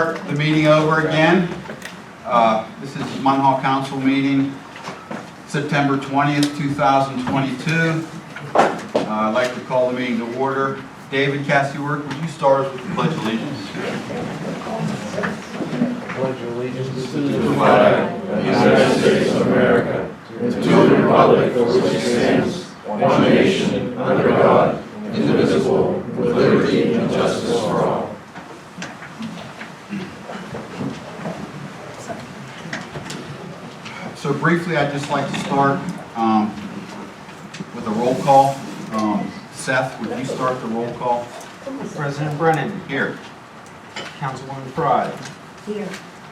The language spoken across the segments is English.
start the meeting over again. This is Munhall Council meeting, September 20th, 2022. I'd like to call the meeting to order. David Cassiwork, would you start us with the Pledge of Allegiance? Pledge allegiance to the flag of the United States of America and to the republic for which it stands, one nation, under God, indivisible, with liberty and justice for all. So briefly, I'd just like to start with a roll call. Seth, would you start the roll call? President Brennan. Here. Councilwoman Fry. Here.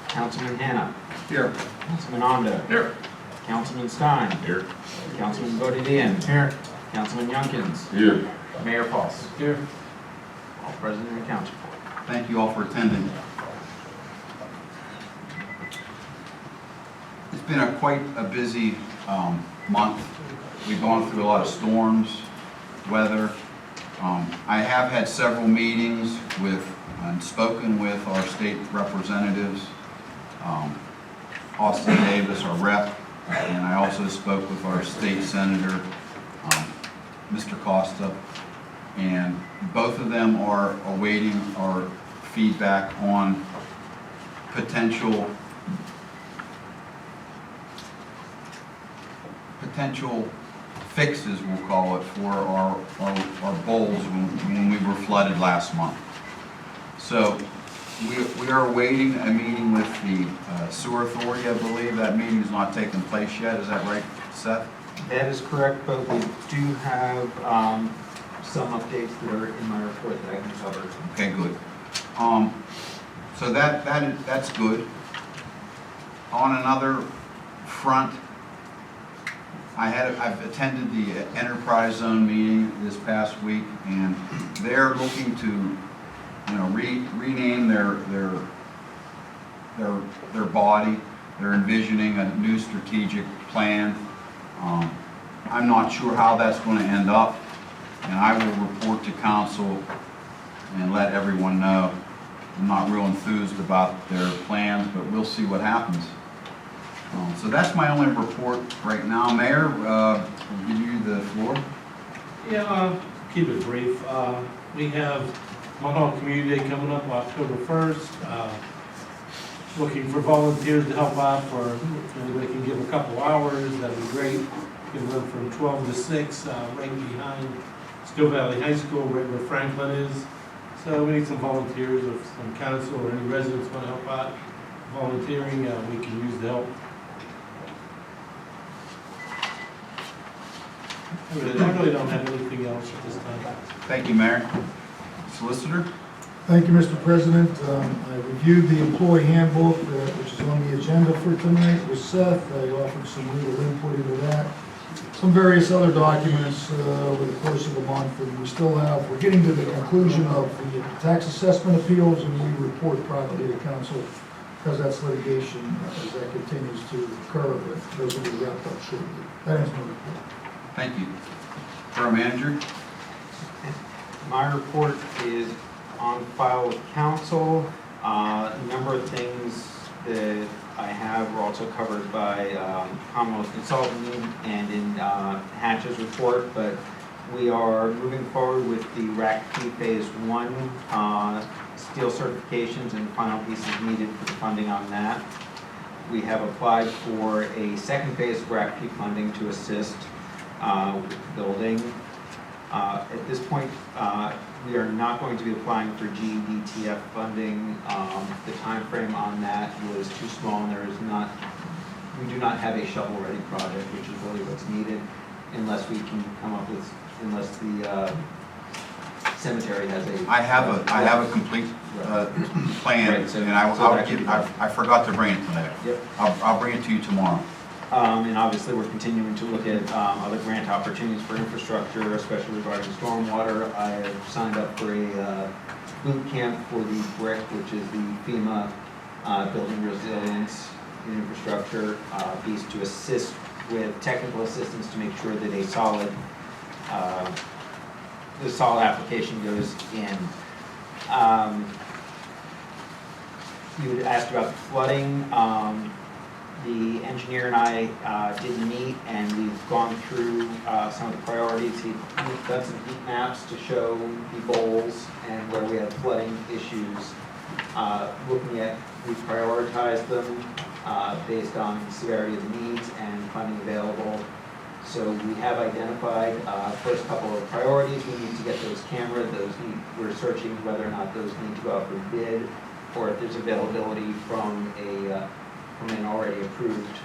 Councilman Hanna. Here. Councilman Onda. Here. Councilman Stein. Here. Councilman Bodedian. Here. Councilman Yunkins. Here. Mayor Foss. Here. All present and accounted for. Thank you all for attending. It's been quite a busy month. We've gone through a lot of storms, weather. I have had several meetings with and spoken with our state representatives, Austin Davis, our rep, and I also spoke with our state senator, Mr. Costa, and both of them are awaiting our feedback on potential fixes, we'll call it, for our bowls when we were flooded last month. So we are awaiting a meeting with the sewer authority. I believe that meeting has not taken place yet. Is that right, Seth? That is correct, but we do have some updates that are in my report that I can cover. Okay, good. So that's good. On another front, I've attended the Enterprise Zone meeting this past week, and they're looking to, rename their body. They're envisioning a new strategic plan. I'm not sure how that's going to end up, and I will report to council and let everyone know. I'm not real enthused about their plans, but we'll see what happens. So that's my only report right now. Mayor, I'll give you the floor. Yeah, I'll keep it brief. We have Munhall Community Day coming up October 1st. Looking for volunteers to help out for, if anybody can give a couple hours, that'd be great. Give them from 12 to 6, right behind Still Valley High School, right where Franklin is. So we need some volunteers, if some council or any residents want to help out volunteering, we can use the help. I really don't have anything else at this time. Thank you, Mayor. Solicitor? Thank you, Mr. President. I reviewed the employee handbook, which is on the agenda for tonight with Seth. I offered some legal input into that. Some various other documents over the course of the month, and we're getting to the conclusion of the tax assessment appeals, and we report properly to council because that's litigation as that continues to occur, but those will be wrapped up shortly. That ends my report. Thank you. Borough Manager? My report is on file with council. A number of things that I have were also covered by Commonwealth Consultant and in Hatch's report, but we are moving forward with the RACP Phase 1 steel certifications and final pieces needed for the funding on that. We have applied for a second phase of RACP funding to assist with the building. At this point, we are not going to be applying for GEDTF funding. The time frame on that was too small, and we do not have a shovel-ready project, which is really what's needed, unless we can come up with, unless the cemetery has a. I have a complete plan, Right, so- and I forgot to bring it today. Yep. I'll bring it to you tomorrow. And obviously, we're continuing to look at other grant opportunities for infrastructure, especially regarding stormwater. I have signed up for a boot camp for the BRIC, which is the FEMA Building Resilience and Infrastructure piece, to assist with technical assistance to make sure that a solid application goes in. You had asked about the flooding. The engineer and I did meet, and we've gone through some of the priorities. He's done some heat maps to show the goals and where we have flooding issues. Looking at, we prioritized them based on the severity of the needs and funding available. So we have identified first couple of priorities. We need to get those cameras. We're searching whether or not those need to go out for bid, or if there's availability from an already approved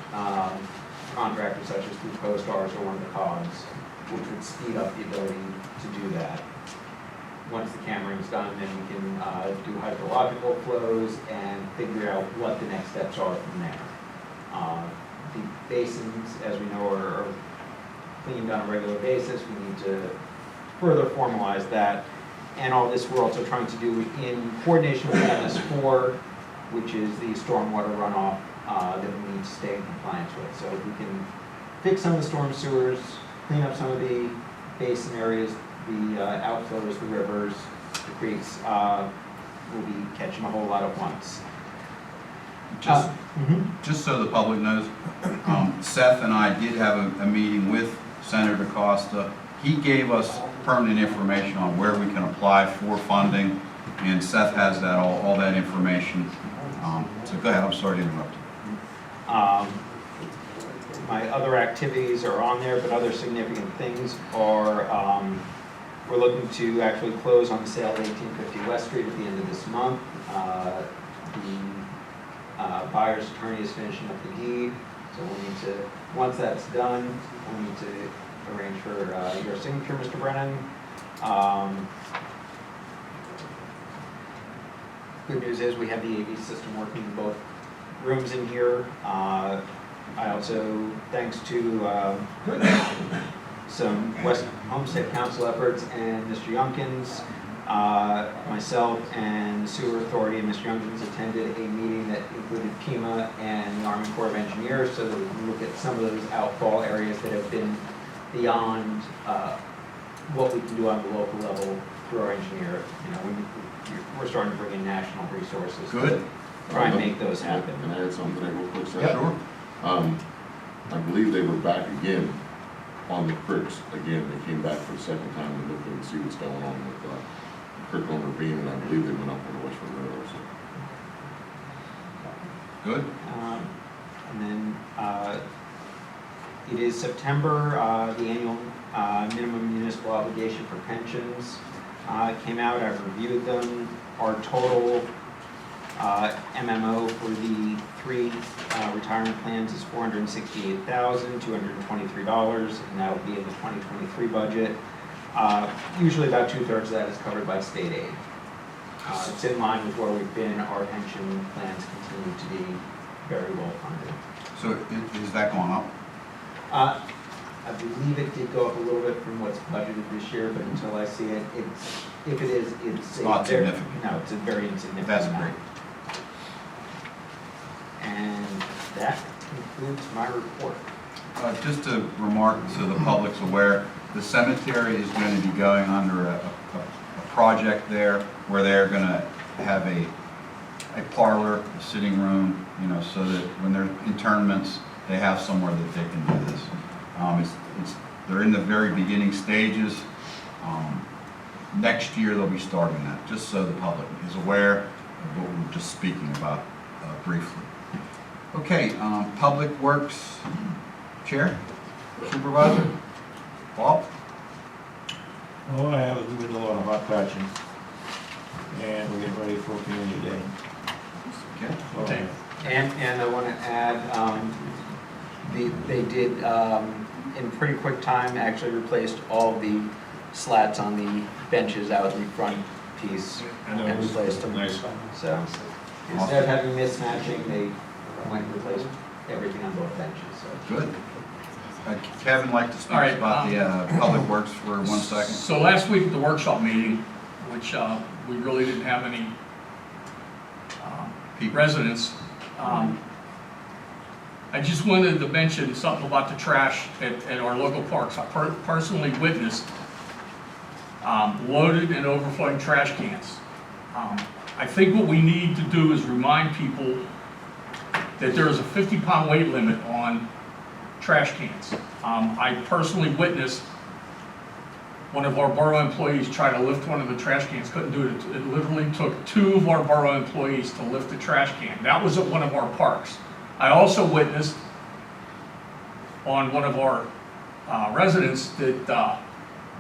contractor such as through CoStars or one of the COGs, which would speed up the ability to do that. Once the camera is done, then we can do hydrological flows and figure out what the next steps are from there. The basins, as we know, are cleaned on a regular basis. We need to further formalize that. And all this we're also trying to do in coordination with MS4, which is the stormwater runoff that we need to stay in compliance with. So if we can fix some of the storm sewers, clean up some of the basin areas, the outflows, the rivers, the creeks, we'll be catching a whole lot at once. Just so the public knows, Seth and I did have a meeting with Senator Costa. He gave us pertinent information on where we can apply for funding, and Seth has that all that information. So go ahead, I'm sorry to interrupt. My other activities are on there, but other significant things are, we're looking to actually close on the sale of 1850 West Street at the end of this month. The buyer's attorney is finishing up the deed, so we'll need to, once that's done, we'll need to arrange for your signature, Mr. Brennan. Good news is we have the AV system working in both rooms in here. I also, thanks to some West Homestead Council efforts and Mr. Youngkins, myself and the Sewer Authority and Mr. Youngkins attended a meeting that included PEMA and the Army Corps of Engineers so that we can look at some of those outfall areas that have been beyond what we can do on the local level through our engineer. You know, we're starting to bring in national resources Good. to try and make those happen. Can I add something there real quick, Seth? Yep. Sure. I believe they were back again on the cricks again. They came back for the second time to look and see what's going on with the crick on the beam, and I believe they went up on the Western Railroad. So. Good. And then it is September, the annual minimum municipal obligation for pensions came out. I've reviewed them. Our total MMO for the three retirement plans is $468,223, and that will be in the 2023 budget. Usually about 2/3 of that is covered by state aid. It's in line with where we've been. Our pension plans continue to be very well funded. So is that going up? I believe it did go up a little bit from what's budgeted this year, but until I see it, if it is, it's not very, significant. No, it's a very insignificant That's amount. great. And that concludes my report. Just to remark so the public's aware, the cemetery is going to be going under a project there where they're going to have a parlor, a sitting room, you know, so that when they're internments, they have somewhere that they can do this. They're in the very beginning stages. Next year they'll be starting that, just so the public is aware of what we were just speaking about briefly. Okay, Public Works Chair, Supervisor, Bob? All I have is we're doing a lot of hot patching, and we're getting ready for community day. Okay. And I want to add, they did, in pretty quick time, actually replaced all the slats on the benches out in the front piece and replaced them. Nice. So instead of having mismatching, they went and replaced everything on both benches. So. Good. Kevin, like to speak All right, about the Public Works for 1 second? So last week at the workshop meeting, which we really didn't have any residents, I just wanted to mention something about the trash at our local parks. I personally witnessed loaded and overflowing trash cans. I think what we need to do is remind people that there is a 50-pound weight limit on trash cans. I personally witnessed one of our borough employees try to lift one of the trash cans, couldn't do it. It literally took 2 of our borough employees to lift the trash can. That was at one of our parks. I also witnessed on one of our residents that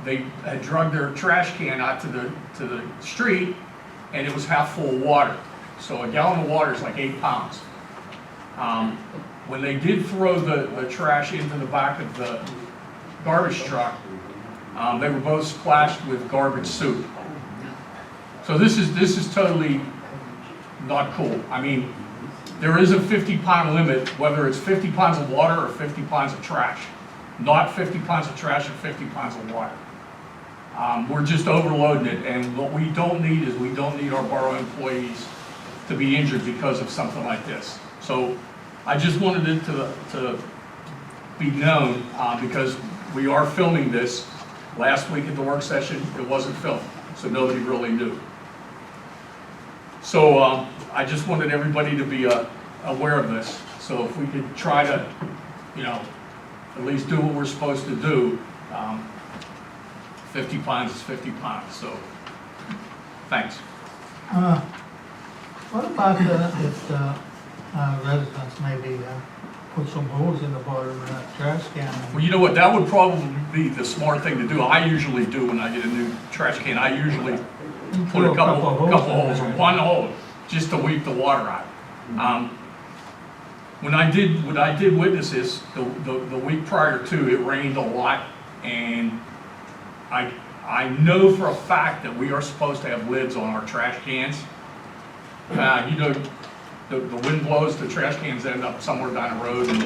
they had dragged their trash can out to the street, and it was half full of water. So a gallon of water is like 8 pounds. When they did throw the trash into the back of the garbage truck, they were both splashed with garbage soup. So this is totally not cool. I mean, there is a 50-pound limit, whether it's 50 pounds of water or 50 pounds of trash. Not 50 pounds of trash or 50 pounds of water. We're just overloading it, and what we don't need is we don't need our borough employees to be injured because of something like this. So I just wanted it to be known because we are filming this. Last week at the work session, it wasn't filmed, so nobody really knew. So I just wanted everybody to be aware of this. So if we could try to, at least do what we're supposed to do, 50 pounds is 50 pounds, so thanks. What about if residents maybe put some holes in the bottom of that trash can? Well, you know what, that would probably be the smart thing to do. I usually do when I get a new trash can. I usually put a couple holes, or one hole, just to weep the water out. When I did witness this, the week prior to, it rained a lot, and I know for a fact that we are supposed to have lids on our trash cans. The wind blows, the trash cans end up somewhere down the road, and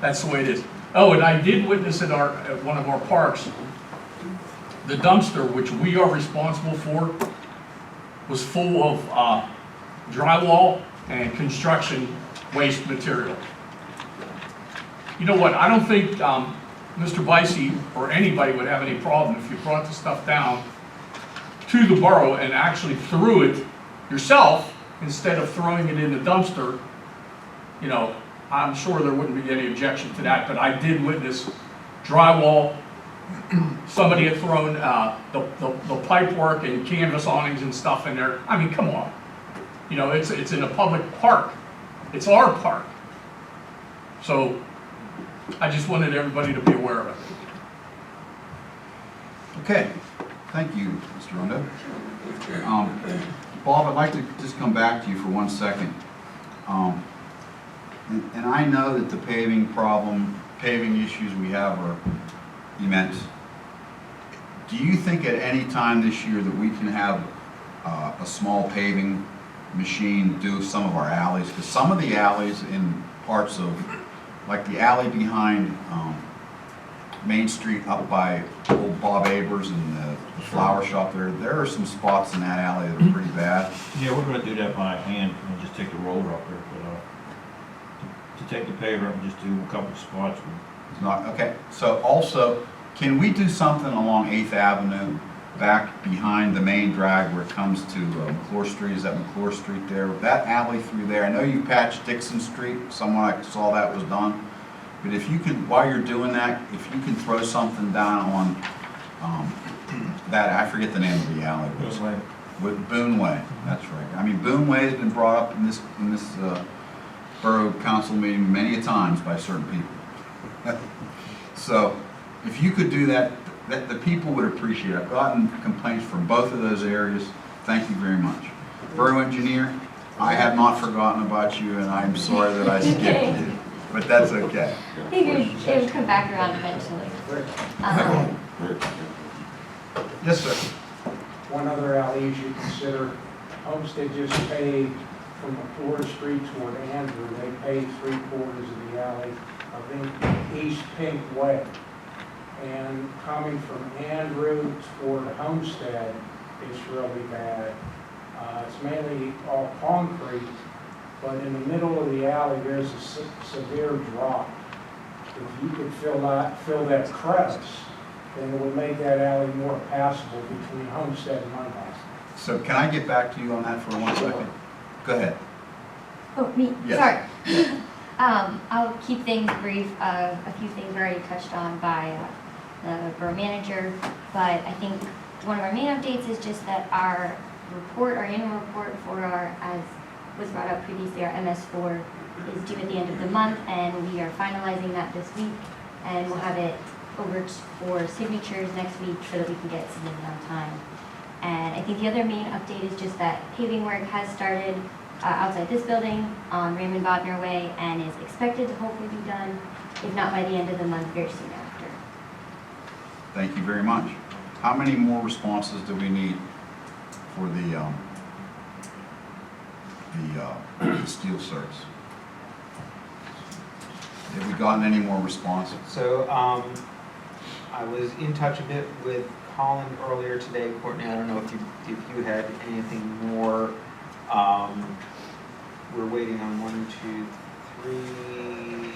that's the way it is. Oh, and I did witness at one of our parks, the dumpster, which we are responsible for, was full of drywall and construction waste material. You know what, I don't think Mr. Bicey or anybody would have any problem if you brought the stuff down to the borough and actually threw it yourself instead of throwing it in the dumpster. I'm sure there wouldn't be any objection to that, but I did witness drywall. Somebody had thrown the pipe work and canvas awnings and stuff in there. I mean, come on. It's in a public park. It's our park. So I just wanted everybody to be aware of it. Okay, thank you, Mr. Rondo. Bob, I'd like to just come back to you for 1 second. And I know that the paving issues we have are immense. Do you think at any time this year that we can have a small paving machine do some of our alleys? Because some of the alleys in parts of, like the alley behind Main Street up by old Bob Abers and the flower shop there are some spots in that alley that are pretty bad. Yeah, we're gonna do that by hand and just take the roller up there, but to take the paver and just do a couple of spots. It's not, okay, so also, can we do something along 8th Avenue back behind the main drag where it comes to McClure Street? Is that McClure Street there? That alley through there, I know you patched Dixon Street, someone I saw that was done. But if you could, while you're doing that, if you can throw something down on that, I forget the name of the alley. With Boone Way, that's right. I mean, Boone Way has been brought up in this borough council meeting many a times by certain people. So if you could do that, the people would appreciate it. I've gotten complaints from both of those areas. Thank you very much. Borough engineer, I have not forgotten about you, and I'm sorry that I skipped you. But that's okay. It would come back around eventually. Yes, sir. One other alley you should consider, Homestead just paved from McClure Street toward Andrew. They paved 3/4 of the alley, I think East Pink Way. And coming from Andrew toward Homestead, it's really bad. It's mainly all concrete, but in the middle of the alley, there's a severe drop. If you could fill that crevice, then it would make that alley more passable between Homestead and Munhall. So can I get back to you on that for 1 second? Go ahead. Oh, me, Yes. sorry. I'll keep things brief. A few things were already touched on by the borough manager, but I think one of our main updates is just that our report, our annual report for our, as was brought up previously, our MS4 is due at the end of the month, and we are finalizing that this week, and we'll have it over for signatures next week so that we can get it submitted on time. And I think the other main update is just that paving work has started outside this building on Raymond Bodner Way and is expected to hopefully be done, if not by the end of the month, very soon after. Thank you very much. How many more responses do we need for the steel certs? Have we gotten any more responses? So, I was in touch a bit with Colin earlier today. Courtney, I don't know if you had anything more. We're waiting on 1, 2, 3.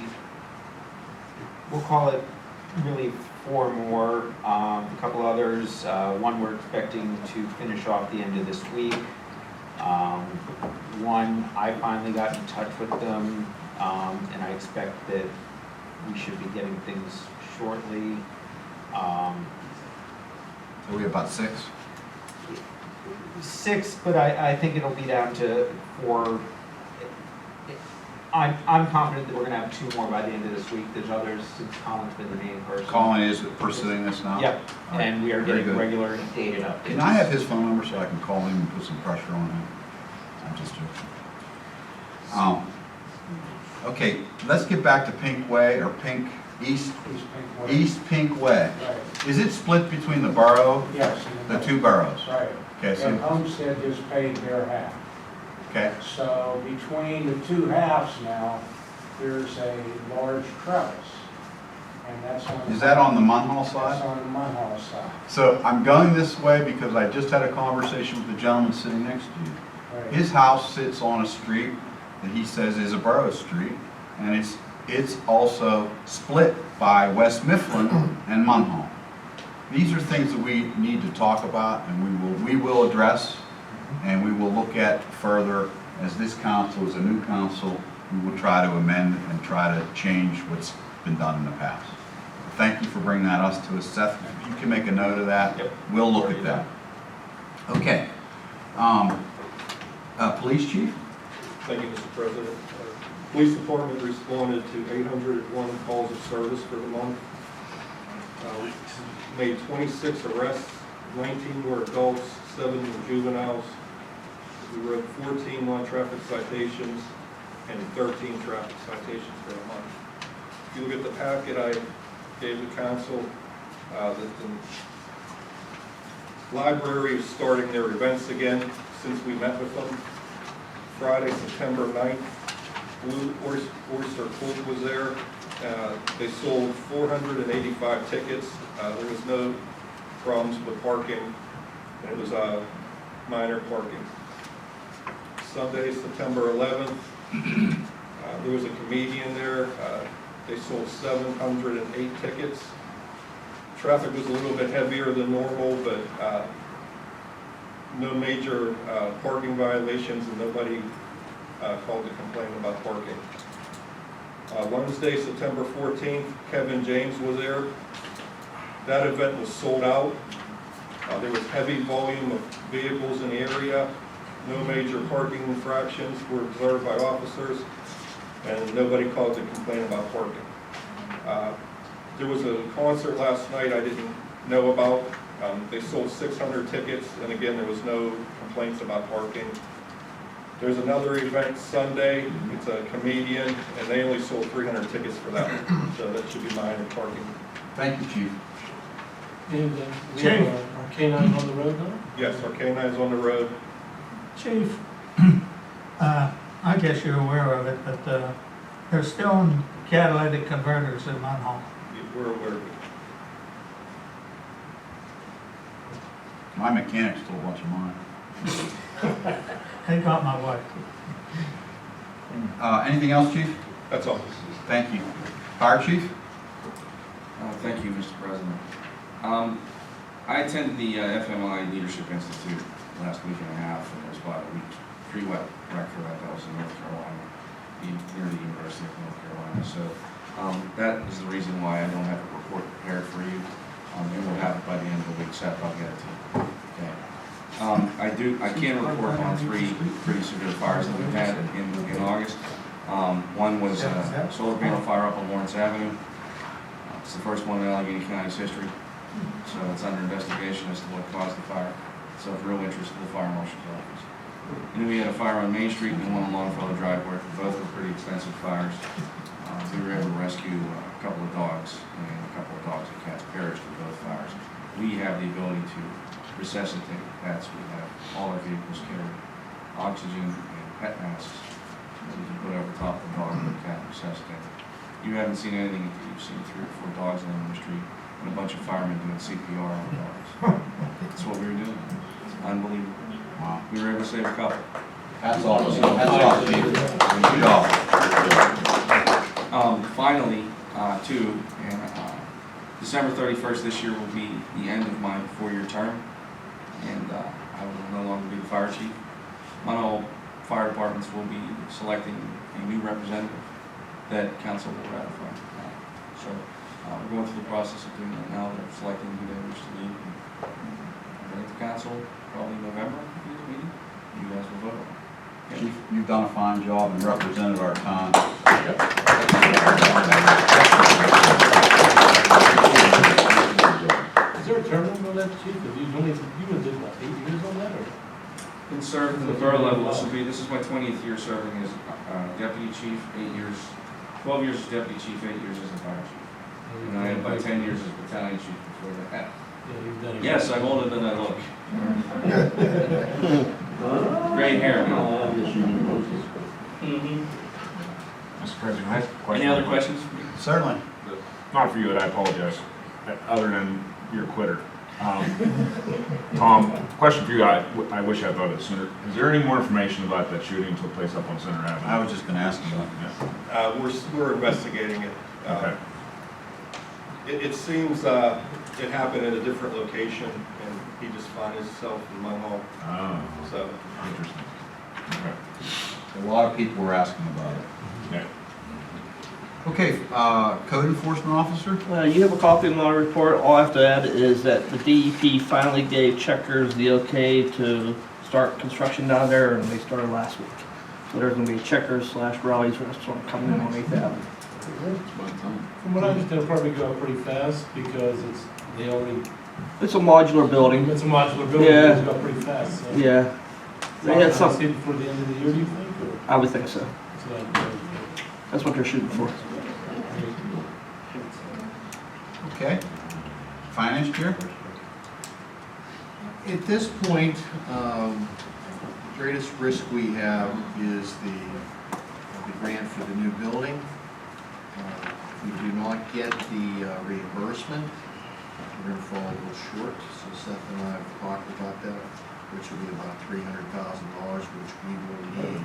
We'll call it really 4 more. A couple others. One we're expecting to finish off the end of this week. One, I finally got in touch with them, and I expect that we should be getting things shortly. So we have about 6? 6, but I think it'll be down to 4. I'm confident that we're gonna have 2 more by the end of this week. There's others, since Colin's been the main person. Colin is pursuing this now? Yep, All right. and we are Very getting good. regular dated updates. Can I have his phone number so I can call him and put some pressure on him? I'm just joking. Okay, let's get back to Pink Way, or Pink, East Pink Way. East Pink Way. Right, Is it split between the borough, yes. the 2 boroughs? Right. Okay, And so, Homestead just paid their half. okay, So between the 2 halves now, there's a large crevice. And that's on. is that on the Munhall That's side? on the Munhall side. So I'm going this way because I just had a conversation with the gentleman sitting next to you. Right. His house sits on a street that he says is a borough street, and it's also split by West Mifflin and Munhall. These are things that we need to talk about, and we will address, and we will look at further as this council is a new council. We will try to amend and try to change what's been done in the past. Thank you for bringing that to us, Seth. If you can make a note of that, Yep. we'll look at that. Okay. Police chief? Thank you, Mr. President. Police department responded to 801 calls of service for the month. We made 26 arrests, 19 were adults, 7 were juveniles. We wrote 14 non-traffic citations and 13 traffic citations for the month. If you look at the packet I gave the council, that the library is starting their events again since we met with them. Friday, September 9th, Blue Oyster Cult was there. They sold 485 tickets. There was no problems with parking, and it was minor parking. Sunday, September 11th, there was a comedian there. They sold 708 tickets. Traffic was a little bit heavier than normal, but no major parking violations, and nobody called to complain about parking. Wednesday, September 14th, Kevin James was there. That event was sold out. There was heavy volume of vehicles in the area. No major parking infractions were observed by officers, and nobody called to complain about parking. There was a concert last night I didn't know about. They sold 600 tickets, and again, there was no complaints about parking. There's another event Sunday. It's a comedian, and they only sold 300 tickets for that one, so that should be minor parking. Thank you, chief. And we have our canine on the road now? Yes, our K-9's on the road. Chief, I guess you're aware of it, but they're still in catalytic converters in Munhall. We're aware of it. My mechanic stole a bunch of mine. They got my wife. Anything else, chief? That's all. Thank you. Fire chief? Thank you, Mr. President. I attended the FMI Leadership Institute last week and a half, and there's about a week pre-wet record that was in North Carolina, near the University of North Carolina. So that is the reason why I don't have a report prepared for you. And we'll have it by the end of the week, Seth, I'll get it to you. Okay. I can report on three pretty severe fires that we've had in August. One was a solar panel fire up on Lawrence Avenue. It's the first one in Allegheny County's history. So it's under investigation as to what caused the fire. So of real interest to the fire marshal's office. And then we had a fire on Main Street and one on Longfellow Drive, where both were pretty extensive fires. We were able to rescue a couple of dogs, and a couple of dogs and cats perished in both fires. We have the ability to resuscitate pets. We have all our vehicles carry oxygen and pet masks that we can put over top of the dog and the cat and resuscitate. You haven't seen anything until you've seen 3 or 4 dogs laying in the street and a bunch of firemen doing CPR on the dogs. That's what we were doing. It's unbelievable. Wow. We were able to save a couple. Hats off, Chief. Good job. Finally, too, and December 31st this year will be the end of my 4-year term, and I will no longer be the fire chief. Munhall Fire Departments will be selecting a new representative that council will ratify. So we're going through the process of doing that now. They're selecting who they wish to lead. I'll bring it to council probably in November for this meeting. You guys will vote on it. Chief, you've done a fine job and represented our town. Is there a term limit on that, Chief? Have you only, you've been doing what, 8 years on that, or? Been serving to the borough level. This is my 20th year serving as deputy chief, 8 years, 12 years as deputy chief, 8 years as a fire chief. And I had about 10 years as battalion chief before that. Yeah, you've done it. Yes, I'm older than I look. Gray hair now. Mr. President, I have a question. Any other questions? Certainly. Not for you, and I apologize, other than you're a quitter. Tom, question for you, I wish I thought of it sooner. Is there any more information about that shooting that took place up on Center Avenue? I was just going to ask you that. We're investigating it. Okay. It seems it happened at a different location, and he just found himself in Munhall. Oh, So interesting. Okay. A lot of people were asking about it. Yeah. Okay, code enforcement officer? You have a copy of my report. All I have to add is that the DEP finally gave checkers the okay to start construction down there, and they started last week. So there's gonna be a checkers / Raleigh's restaurant coming in on 8th Avenue. From what I understand, it'll probably go up pretty fast because they already, It's a modular building. it's a modular building, Yeah. it's go pretty fast, so. Yeah, they had Some some, before the end of the year, do you think, or? I would think so. So, That's what they're shooting for. Okay. Finance chair? At this point, the greatest risk we have is the grant for the new building. If we do not get the reimbursement, we're going to fall a little short. So Seth and I have talked about that, which will be about $300,000, which we will need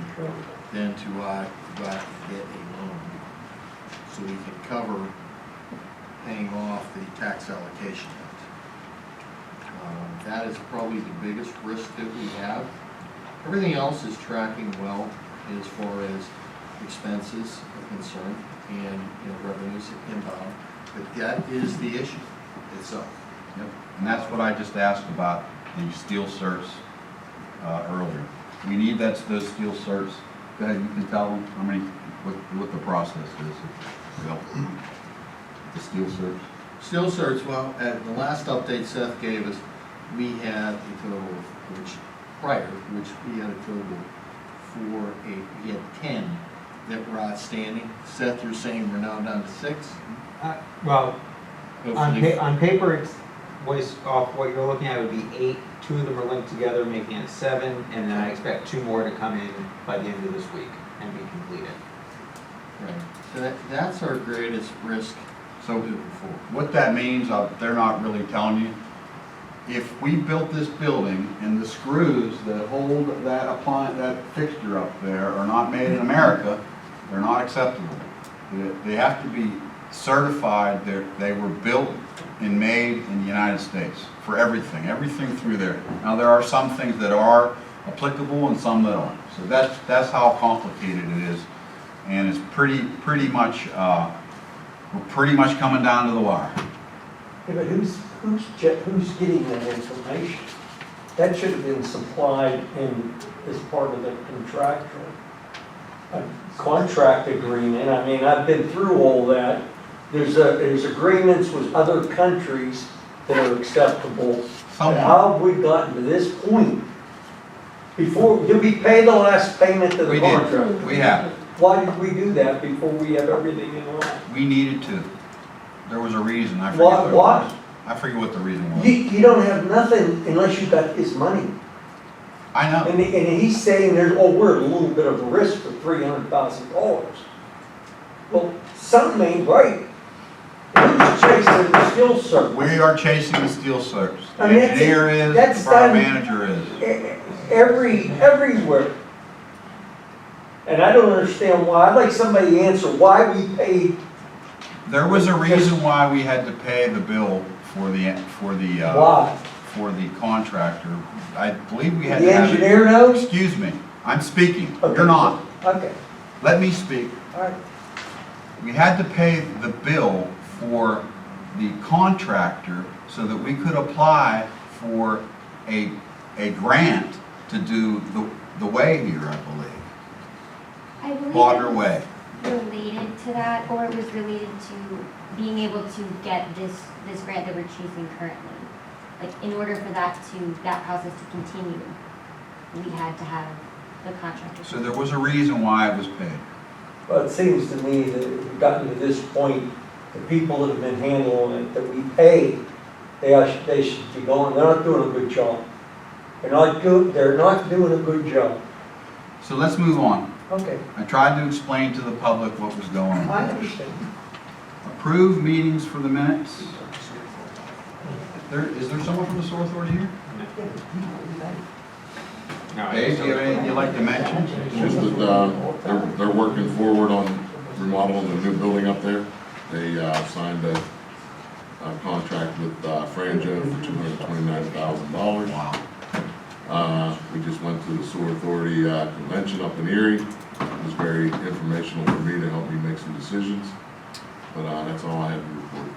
then to go out and get a loan, so we can cover paying off the tax allocation note. That is probably the biggest risk that we have. Everything else is tracking well as far as expenses are concerned and revenues inbound, but that is the issue itself. Yep. And that's what I just asked about the steel certs earlier. We need those steel certs. Go ahead, you can tell them how many, what the process is. Bill. The steel certs. Steel certs, well, at the last update Seth gave us, we had a total of, which we had a total we had 10 that were outstanding. Seth, you're saying we're now down to 6? Well, Hopefully- on paper, it's, off what you're looking at, would be 8. 2 of them are linked together, making it 7, and then I expect 2 more to come in by the end of this week and be completed. Right. So that's our greatest risk. So what that means, they're not really telling you. If we built this building and the screws that hold that fixture up there are not made in America, they're not acceptable. They have to be certified that they were built and made in the United States for everything through there. Now, there are some things that are applicable and some that aren't. So that's how complicated it is. And it's pretty much, we're pretty much coming down to the wire. Yeah, but who's getting that information? That should have been supplied in, as part of the contract agreement. I mean, I've been through all that. There's agreements with other countries that are acceptable. But how have we gotten to this point? Before, did we pay the last payment to the We contract? did, we have. Why did we do that before we have everything in line? We needed to. There was a reason, I forget what it What? was. I forget what the reason was. You don't have nothing unless you got his money. I know. And he's saying there's, oh, we're at a little bit of a risk for $300,000. Well, something ain't right. Who's chasing the steel circle? We are chasing the steel surface. The I mean, that's- engineer is, that's the borough done- manager is. Everywhere. And I don't understand why. I'd like somebody to answer why we paid. There was a reason why we had to pay the bill for the Why? for the contractor. I believe we had The to have it. engineer knows? Excuse me, I'm speaking. Okay. You're not. Okay, Let me speak. all right. We had to pay the bill for the contractor so that we could apply for a grant to do the way here, I believe. I believe Water it was Way. related to that, or it was related to being able to get this grant that we're chasing currently. Like, in order for that process to continue, we had to have the contractor. So there was a reason why it was paid. Well, it seems to me that we've gotten to this point, the people that have been handling it, that we pay, they should be going, they're not doing a good job. They're not doing a good job. So let's move on. Okay, I tried to explain to the public what was going on. I understand. Approve meetings for the minutes. Is there someone from the sewer authority here? No, Dave, do you have anything you'd like to mention? Just that they're working forward on remodeling the new building up there. They signed a contract with Franjo for $229,000. Wow. We just went to the sewer authority convention up in Erie. It was very informational for me to help me make some decisions. But that's all I have to report.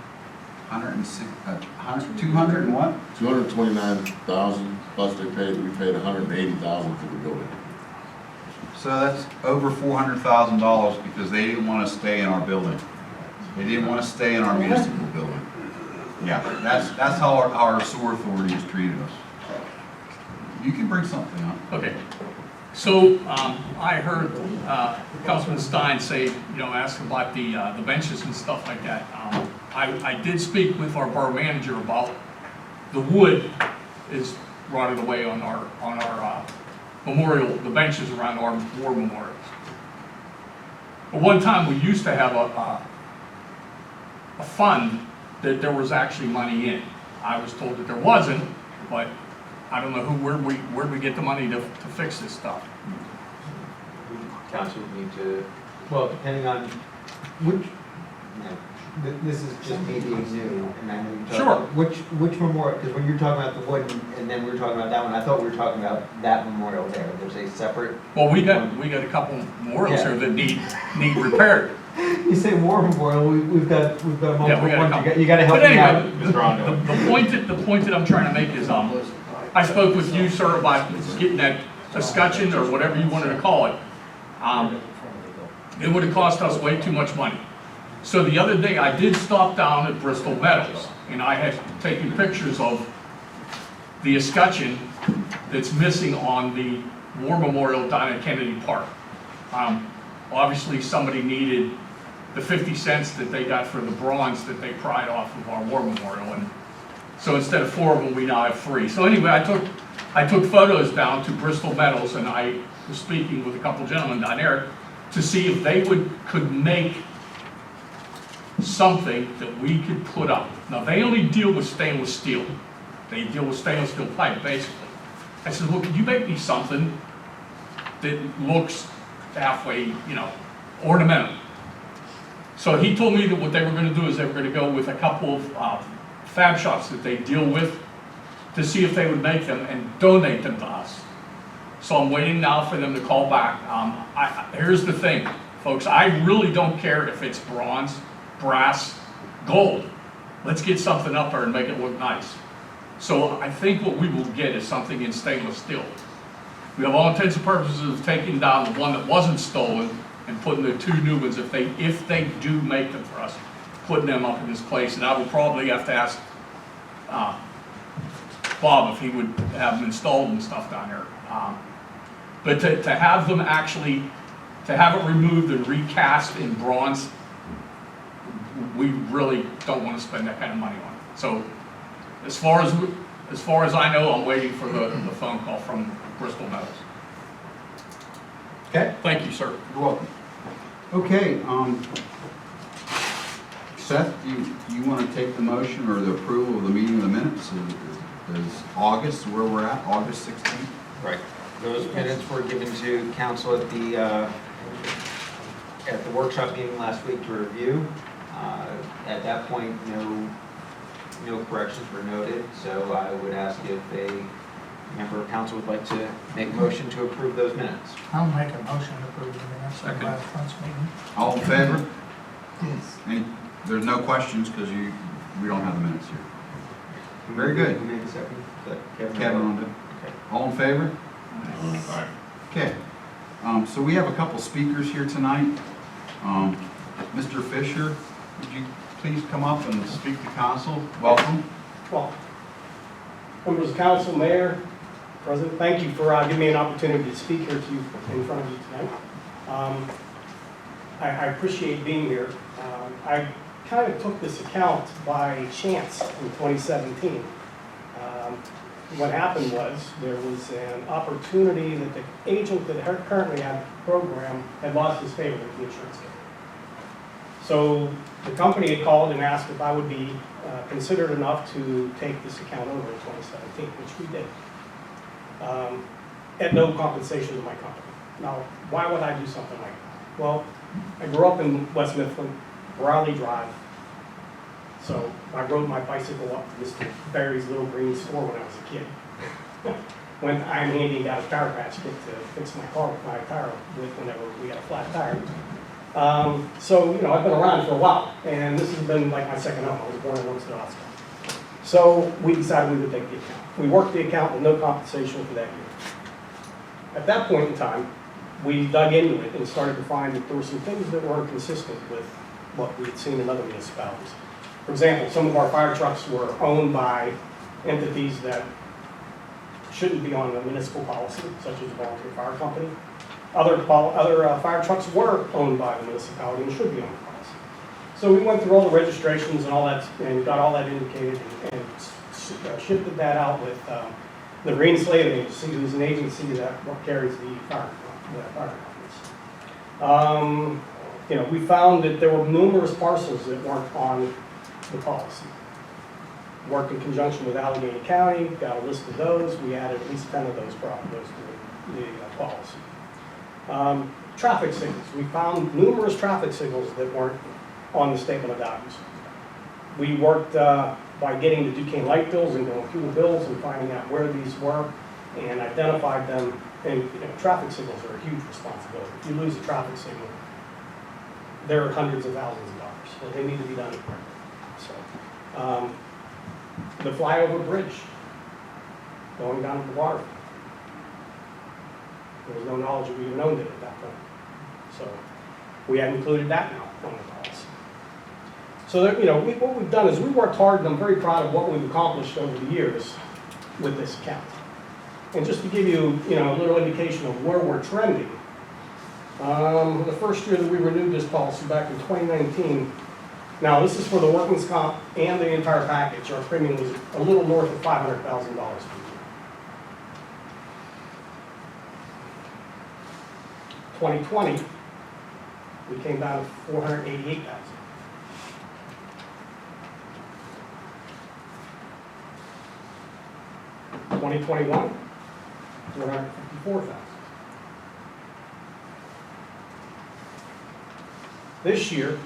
200 and what? $229,000 plus we paid $180,000 for the building. So that's over $400,000 because they didn't want to stay in our building. They didn't want to stay in our municipal building. Yeah, that's how our sewer authority has treated us. You can bring something up. Okay, so I heard Councilman Stein say, ask about the benches and stuff like that. I did speak with our borough manager about the wood is rotted away on our memorial, the benches around our war memorials. But one time we used to have a fund that there was actually money in. I was told that there wasn't, but I don't know where'd we get the money to fix this stuff. Council would need to, well, depending on which, this is just me being new, and then we Sure. which memorial, because when you're talking about the wood, and then we were talking about that one, I thought we were talking about that memorial there, there's a separate. Well, we got a couple memorials here that need repaired. You say war memorial, we've got a multiple Yeah, we got a ones. couple. You gotta help But me out. anyway, the point that I'm trying to make is, I spoke with you, sir, about getting that escutcheon or whatever you wanted to call it. It would have cost us way too much money. So the other day, I did stop down at Bristol Metals, and I had taken pictures of the escutcheon that's missing on the war memorial down at Kennedy Park. Obviously, somebody needed the 50 cents that they got for the bronze that they pried off of our war memorial, and so instead of 4 of them, we now have 3. So anyway, I took photos down to Bristol Metals, and I was speaking with a couple gentlemen down there to see if they could make something that we could put up. Now, they only deal with stainless steel. They deal with stainless steel pipe, basically. I said, well, could you make me something that looks halfway, ornamental? So he told me that what they were going to do is they were going to go with a couple of fab shops that they deal with to see if they would make them and donate them to us. So I'm waiting now for them to call back. Here's the thing, folks, I really don't care if it's bronze, brass, gold. Let's get something up there and make it look nice. So I think what we will get is something in stainless steel. We have all intents and purposes taking down the one that wasn't stolen and putting the two new ones, if they do make them for us, putting them up in this place. And I will probably have to ask Bob if he would have them installed and stuff down there. But to have them actually, to have it removed and recast in bronze, we really don't want to spend that kind of money on it. So as far as I know, I'm waiting for the phone call from Bristol Metals. Okay, Thank you, sir. you're welcome. Okay, Seth, you want to take the motion or the approval of the meeting of the minutes? Is August where we're at, August 16th? Right. Those minutes were given to council at the workshop meeting last week to review. At that point, no corrections were noted, so I would ask if a member of council would like to make a motion to approve those minutes. I'll make a motion to approve the minutes of Second. last month's meeting. All in favor? Yes. There's no questions because we don't have the minutes here. Very good. Who made the second? Was that Kevin on it. Okay. All in favor? Aye. Okay. So we have a couple speakers here tonight. Mr. Fisher, would you please come up and speak to council? Welcome. Well, members of council, mayor, president, thank you for giving me an opportunity to speak here to you in front of you tonight. I appreciate being here. I kind of took this account by chance in 2017. What happened was there was an opportunity that the agent that currently had the program had lost his favor with the insurance company. So the company had called and asked if I would be considered enough to take this account over in 2017, which we did, at no compensation to my company. Now, why would I do something like that? Well, I grew up in West Mifflin, Raleigh Drive, so I rode my bicycle up to Mr. Barry's little green store when I was a kid. When I'm handy and got a tire patch kit to fix my car with my tire with whenever we got a flat tire. So, I've been around for a while, and this has been like my second home. I was born in Homestead. So we decided we would take the account. We worked the account with no compensation for that year. At that point in time, we dug into it and started to find that there were some things that weren't consistent with what we had seen in other municipalities. For example, some of our fire trucks were owned by entities that shouldn't be on the municipal policy, such as a volunteer fire company. Other fire trucks were owned by the municipality and should be on the policy. So we went through all the registrations and all that, and got all that indicated, and shifted that out with the Reinslaving Agency, who's an agency that carries the fire companies. We found that there were numerous parcels that weren't on the policy. Worked in conjunction with Allegheny County, got a list of those. We added at least 10 of those properties to the policy. Traffic signals. We found numerous traffic signals that weren't on the statement of values. We worked by getting the Duquesne light bills and going through the bills and finding out where these were and identified them. And traffic signals are a huge responsibility. If you lose a traffic signal, there are hundreds of thousands of dollars. So they need to be done correctly. So, the flyover bridge going down to the water. There was no knowledge that we even owned it at that point. So we have included that now on the policy. So that, what we've done is we worked hard, and I'm very proud of what we've accomplished over the years with this account. And just to give you, a little indication of where we're trending, the first year that we renewed this policy back in 2019, now this is for the workman's comp and the entire package, our premium was a little north of $500,000 per year. 2020, we came down to 488,000. In 2021, 454,000. This year,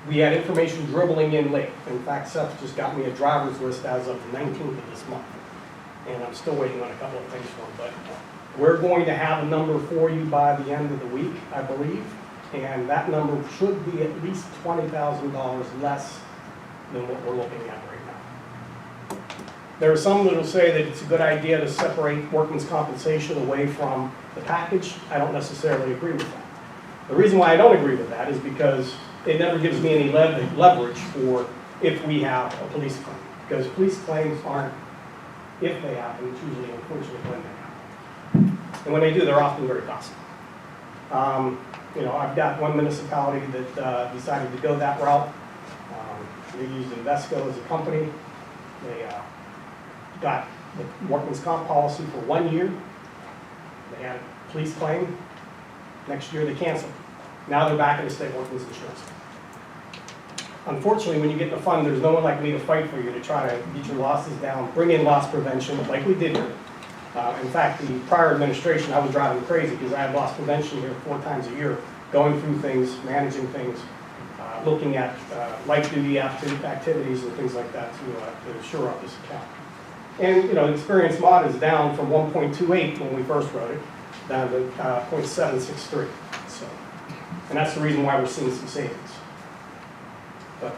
We had information dribbling in late. In fact, Seth just got me a driver's list as of the 19th of this month. And I'm still waiting on a couple of things from him, but we're going to have a number for you by the end of the week, I believe. And that number should be at least $20,000 less than what we're looking at right now. There are some that will say that it's a good idea to separate workman's compensation away from the package. I don't necessarily agree with that. The reason why I don't agree with that is because it never gives me any leverage for if we have a police claim. Because police claims aren't if they happen, it's usually unfortunately when they happen. And when they do, they're often very costly. You know, I've got one municipality that decided to go that route. They used Invesco as a company. They got the workman's comp policy for 1 year. They had a police claim. Next year they canceled. Now they're back in the state workman's insurance. Unfortunately, when you get the fund, there's no one like me to fight for you to try to get your losses down, bring in loss prevention like we did here. In fact, the prior administration, I was driving crazy because I had loss prevention here 4 times a year, going through things, managing things, looking at light duty activities and things like that to shore up this account. And you know, the experience mod is down from 1.28 when we first wrote it, down to 0.763. So, and that's the reason why we're seeing some savings. But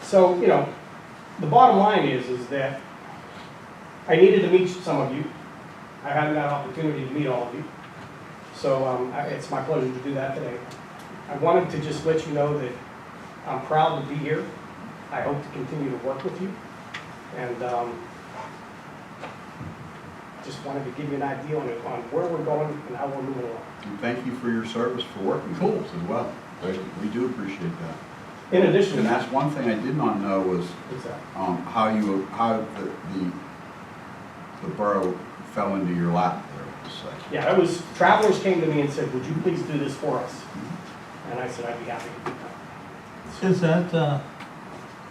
so you know, the bottom line is that I needed to meet some of you. I haven't had an opportunity to meet all of you. So it's my pleasure to do that today. I wanted to just let you know that I'm proud to be here. I hope to continue to work with you. And just wanted to give you an idea on where we're going and how we're moving along. And thank you for your service for working with us as well. We do appreciate that. In addition, and that's one thing I did not know was how the borough fell into your lap there, to say. Yeah, it was, travelers came to me and said, would you please do this for us? And I said, I'd be happy to do that. Does that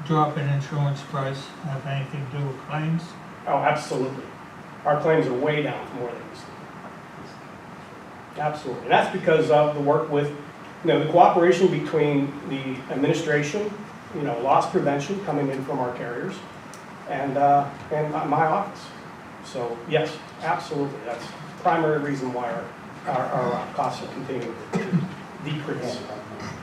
drop in insurance price have anything to do with claims? Oh, absolutely. Our claims are way down from where they used to be. Absolutely. And that's because of the work with, you know, the cooperation between the administration, you know, loss prevention coming in from our carriers, and my office. So yes, absolutely. That's the primary reason why our costs are continuing to decrease.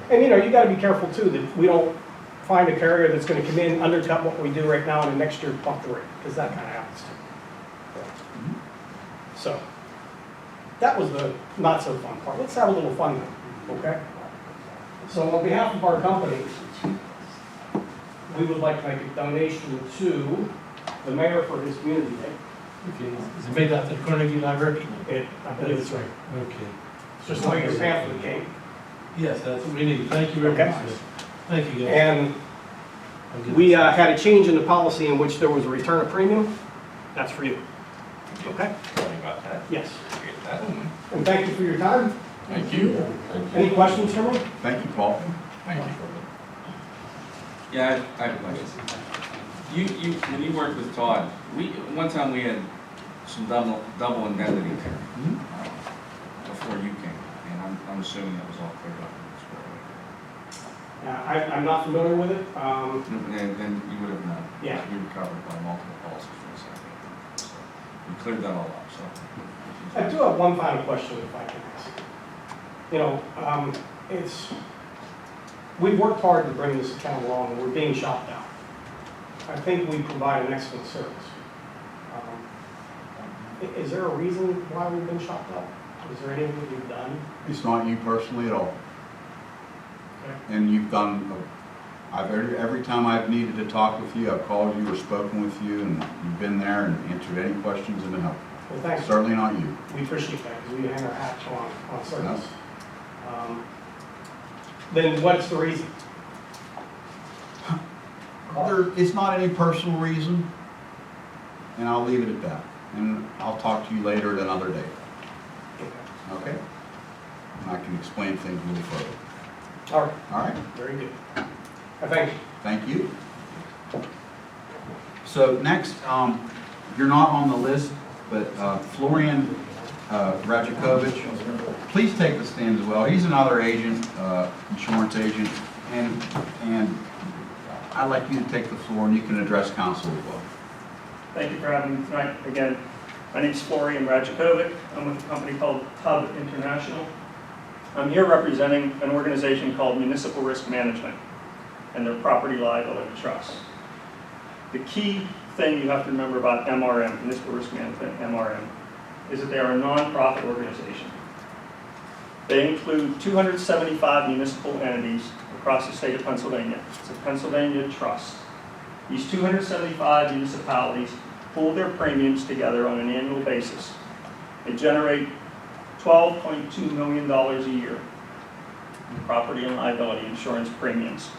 And you know, you got to be careful too that we don't find a carrier that's going to come in, undercut what we do right now, and the next year bump the rate, because that kind of happens too. So that was the not so fun part. Let's have a little fun now, okay? So on behalf of our company, we would like to make a donation to the mayor for his community day. Okay, is it made after the Carnegie Library? I believe it's right. Okay. It's just the way your pamphlet came. Yes, that's what we need. Thank you very Okay. much. Thank you, guys. And we had a change in the policy in which there was a return of premium. That's for you. Okay? Sorry about that. Yes. Get that one. And thank you for your time. Thank you. Any questions for me? Thank you, Paul. Thank you. Yeah, I have a question. When you worked with Todd, one time we had some double indemnity there before you came, and I'm assuming that was all cleared up. I'm not familiar with it. Then you would have known. Yeah. You were covered by multiple policies for a second. So we cleared that all up. So I do have one final question, if I can ask. You know, we've worked hard to bring this account along, and we're being shopped out. I think we provide an excellent service. Is there a reason why we've been shopped out? Is there anything that we've done? It's not you personally at all. Okay. And you've done, every time I've needed to talk with you, I've called you or spoken with you, and you've been there and answered any questions and been helpful. Well, thanks. Certainly not you. We appreciate that, because we hang our hats on service. Then what's the reason? It's not any personal reason, and I'll leave it at that. And I'll talk to you later at another day. Okay? And I can explain things a little further. All right. All right? Very good. Thank you. Thank you. So next, you're not on the list, but Florian Rajakovic, please take the stand as well. He's another agent, insurance agent And I'd like you to take the floor, and you can address council as well. Thank you for having me tonight. Again, my name's Florian Rajakovic. I'm with a company called Hub International. I'm here representing an organization called Municipal Risk Management and their Property Liability Trust. The key thing you have to remember about MRM, Municipal Risk Management, MRM, is that they are a non-profit organization. They include 275 municipal entities across the state of Pennsylvania. It's a Pennsylvania trust. These 275 municipalities pool their premiums together on an annual basis. They generate $12.2 million a year in property and liability insurance premiums.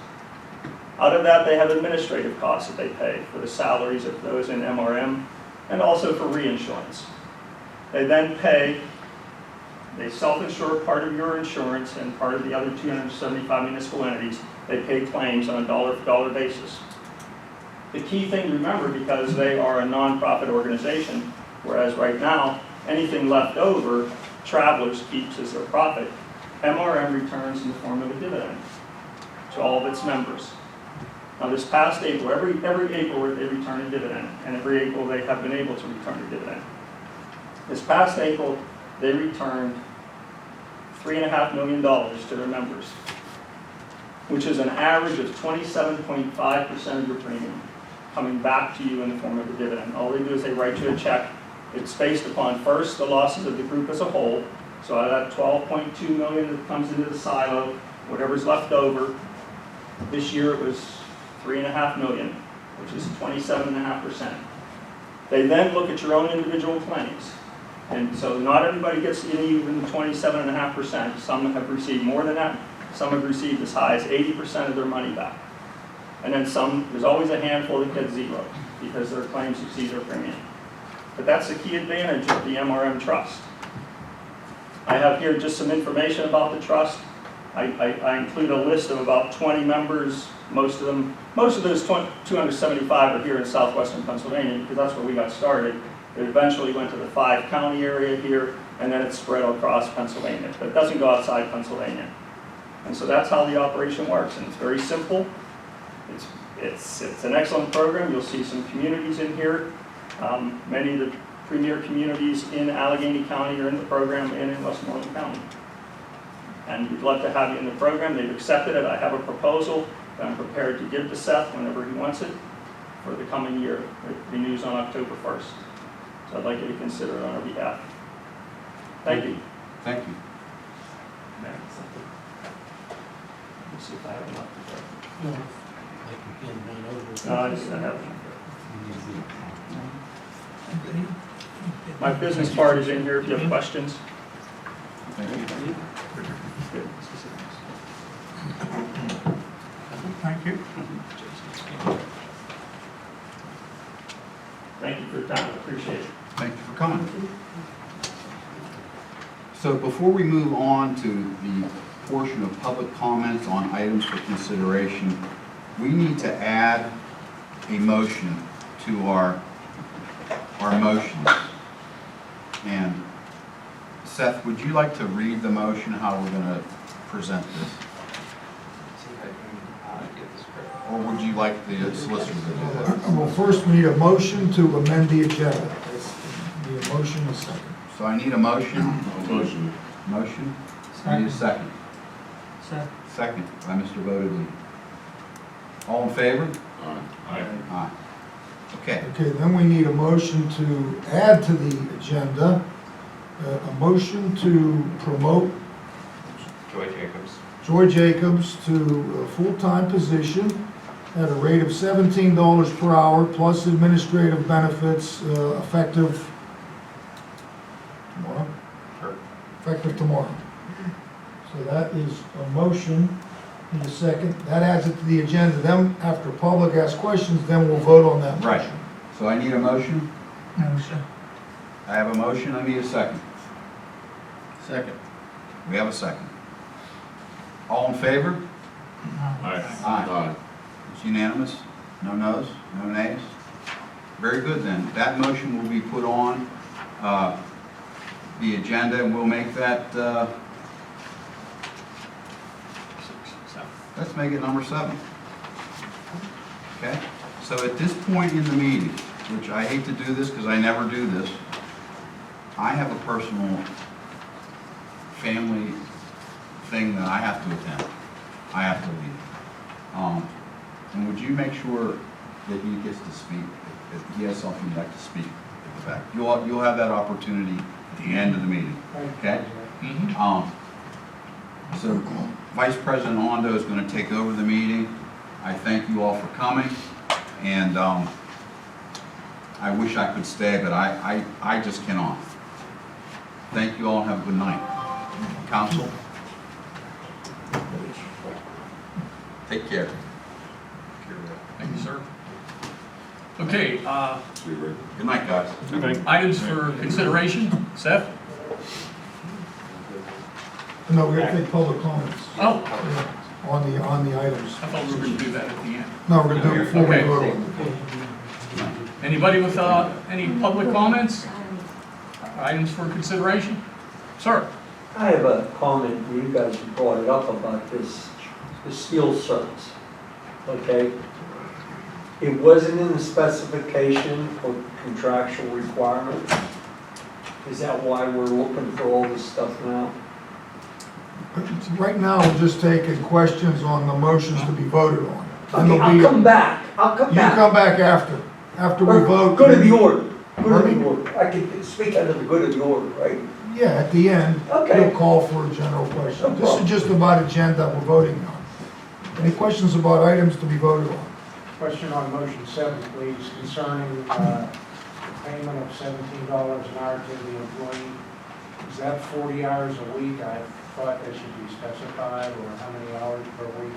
Out of that, they have administrative costs that they pay for the salaries of those in MRM and also for reinsurance. They then pay, they self-insure part of your insurance and part of the other 275 municipal entities. They pay claims on a dollar-for-dollar basis. The key thing to remember, because they are a nonprofit organization, whereas right now, anything left over, Travelers keeps as their profit, MRM returns in the form of a dividend to all of its members. Now this past April, every April they return a dividend, and every April they have been able to return a dividend. This past April, they returned $3.5 million to their members, which is an average of 27.5% of your premium coming back to you in the form of a dividend. All they do is they write you a check. It's based upon, first, the losses of the group as a whole. So out of that $12.2 million that comes into the silo, whatever's left over, this year it was $3.5 million, which is 27.5%. They then look at your own individual claims. And so not everybody gets even 27.5%. Some have received more than that. Some have received as high as 80% of their money back. And then some, there's always a handful that get zero because their claims exceed their premium. But that's the key advantage of the MRM Trust. I have here just some information about the trust. I include a list of about 20 members. Most of those 275 are here in southwestern Pennsylvania because that's where we got started. It eventually went to the 5-county area here, and then it's spread across Pennsylvania. But it doesn't go outside Pennsylvania. And so that's how the operation works, and it's very simple. It's an excellent program. You'll see some communities in here. Many of the premier communities in Allegheny County are in the program and in Westmoreland County. And we'd love to have you in the program. They've accepted it. I have a proposal that I'm prepared to give to Seth whenever he wants it for the coming year. It renews on October 1st. So I'd like you to consider it on our behalf. Thank you. Thank you. Let's see if I have enough. I have enough. My business card is in here if you have questions. Thank you. Good. Thank you. Thank you for your time. I appreciate it. Thank you for coming. So before we move on to the portion of public comments on items for consideration, we need to add a motion to our motions. And Seth, would you like to read the motion, how we're going to present this? Or would you like the solicitor to do that? Well, first we need a motion to amend the agenda. Need a motion and a second. So I need a motion. Motion. Motion. I need a second. Second. Second by Mr. Bodie. All in favor? Aye. Aye. Okay. Okay, then we need a motion to add to the agenda, a motion to promote Joy Jacobs to a full-time position at a rate of $17 per hour plus administrative benefits, effective tomorrow? Sure. Effective tomorrow. So that is a motion. Need a second. That adds it to the agenda. Then, after public asks questions, then we'll vote on that motion. Right. So I need a motion. Motion. I have a motion. I need a second. Second. We have a second. All in favor? Aye. Aye. It's unanimous? No noes? No nays? Very good then. That motion will be put on the agenda, and we'll make that Let's make it number 7. Okay? So at this point in the meeting, which I hate to do this because I never do this, I have a personal family thing that I have to attend. I have to leave. And would you make sure that he gets to speak, if he has something he'd like to speak at the back? You'll have that opportunity at the end of the meeting, okay? So Vice President Ondo is going to take over the meeting. I thank you all for coming, and I wish I could stay, but I just cannot. Thank you all and have a good night. Council? Take care. Thank you, sir. Okay, Good night, guys. items for consideration. Seth? No, we're gonna take public comments Oh, on the items. I thought we were going to do that at the end. No, we're gonna do it before we Okay. vote on it. Anybody with any public comments? Items for consideration? Sir? I have a comment, you guys brought it up about this, the steel surface, okay? It wasn't in the specification for contractual requirement. Is that why we're looking for all this stuff now? Right now, we're just taking questions on the motions to be voted on. And Okay, there'll I'll be- come back, I'll come You back. come back after we vote. Good of the order, good of the order. I can speak under the good of the order, right? Yeah, at the end, Okay. we'll call for a general question. No This is problem. just about agenda we're voting on. Any questions about items to be voted on? Question on motion 7, please, concerning payment of $17 an hour to the employee. Is that 40 hours a week? I thought that should be specified, or how many hours per week?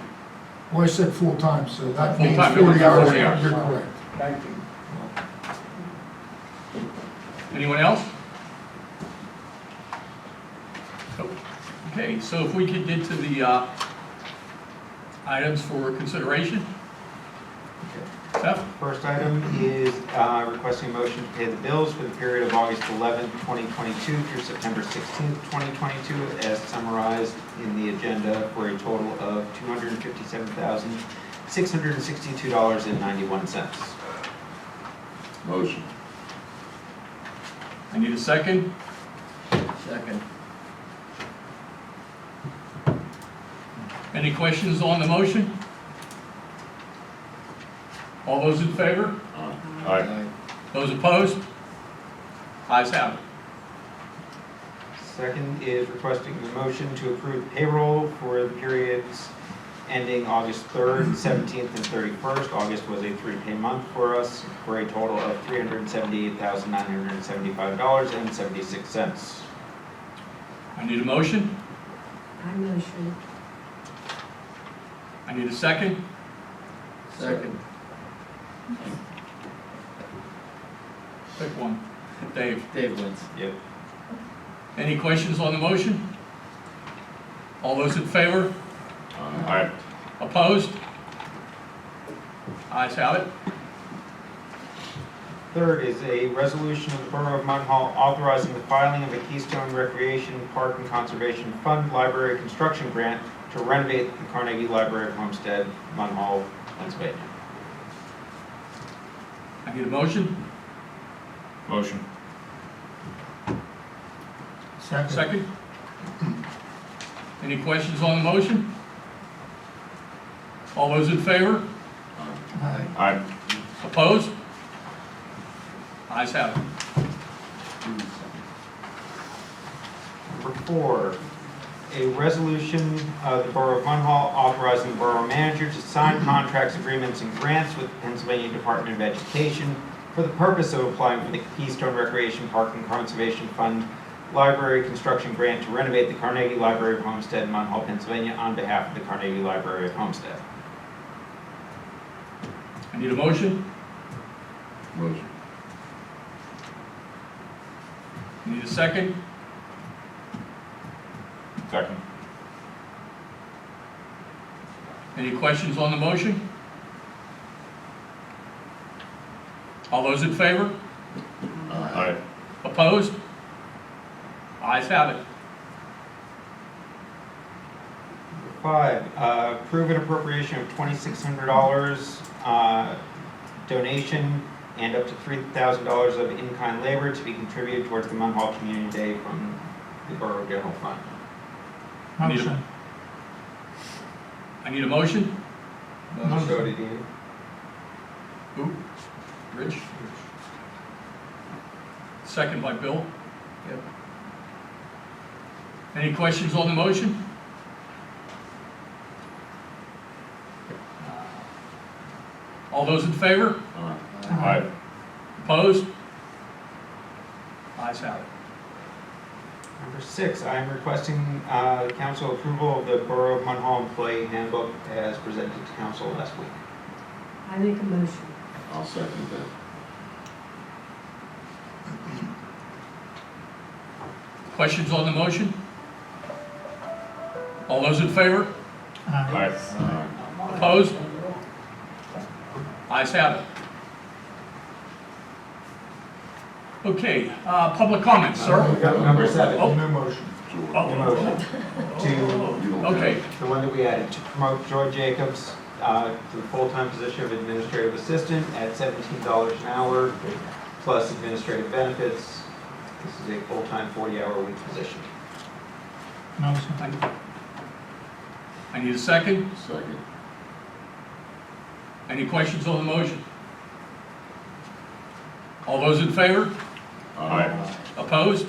Well, I said full-time, so that means Full-time, 40 hours. 40 hours. You're correct. Thank you. Anyone else? Nope. Okay, so if we could get to the items for consideration. Seth? First item is requesting a motion to pay the bills for the period of August 11th, 2022 through September 16th, 2022, as summarized in the agenda, for a total of $257,662.91. Motion. I need a second. Second. Any questions on the motion? All those in favor? Aye. Those opposed? Ayes have it. Second is requesting the motion to approve payroll for the periods ending August 3rd, 17th, and 31st. August was a 3-pay month for us, for a total of $378,975.76. I need a motion. I motion. I need a second. Second. Pick one. Dave. Dave wins. Yep. Any questions on the motion? All those in favor? Aye. Opposed? Ayes have it. Third is a resolution of the Borough of Munhall authorizing the filing of a Keystone Recreation Park and Conservation Fund Library Construction Grant to renovate the Carnegie Library of Homestead, Munhall, Pennsylvania. I need a motion. Motion. Second. Any questions on the motion? All those in favor? Aye. Opposed? Ayes have it. Number 4, a resolution of the Borough of Munhall authorizing the Borough Manager to sign contracts, agreements, and grants with the Pennsylvania Department of Education for the purpose of applying for the Keystone Recreation Park and Conservation Fund Library Construction Grant to renovate the Carnegie Library of Homestead, Munhall, Pennsylvania, on behalf of the Carnegie Library of Homestead. I need a motion. Motion. I need a second. Second. Any questions on the motion? All those in favor? Aye. Opposed? Ayes have it. 5, approve an appropriation of $2,600 donation and up to $3,000 of in-kind labor to be contributed towards the Munhall Community Day from the Borough General Fund. Motion. I need a motion. Jody, do you? Who? Rich? Second by Bill. Yep. Any questions on the motion? All those in favor? Aye. Opposed? Ayes have it. Number 6, I am requesting council approval of the Borough of Munhall Employee Handbook as presented to council last week. I make a motion. I'll second that. Questions on the motion? All those in favor? Aye. Opposed? Ayes have it. Okay, public comments, sir? We got number 7, Oh. New motion. Oh, new motion. To, You don't okay, the one that we added, to promote Joy Jacobs to the full-time position of administrative assistant at $17 an hour, plus administrative benefits. This is a full-time 40-hour-week position. Motion. I need a second. Second. Any questions on the motion? All those in favor? Aye. Opposed?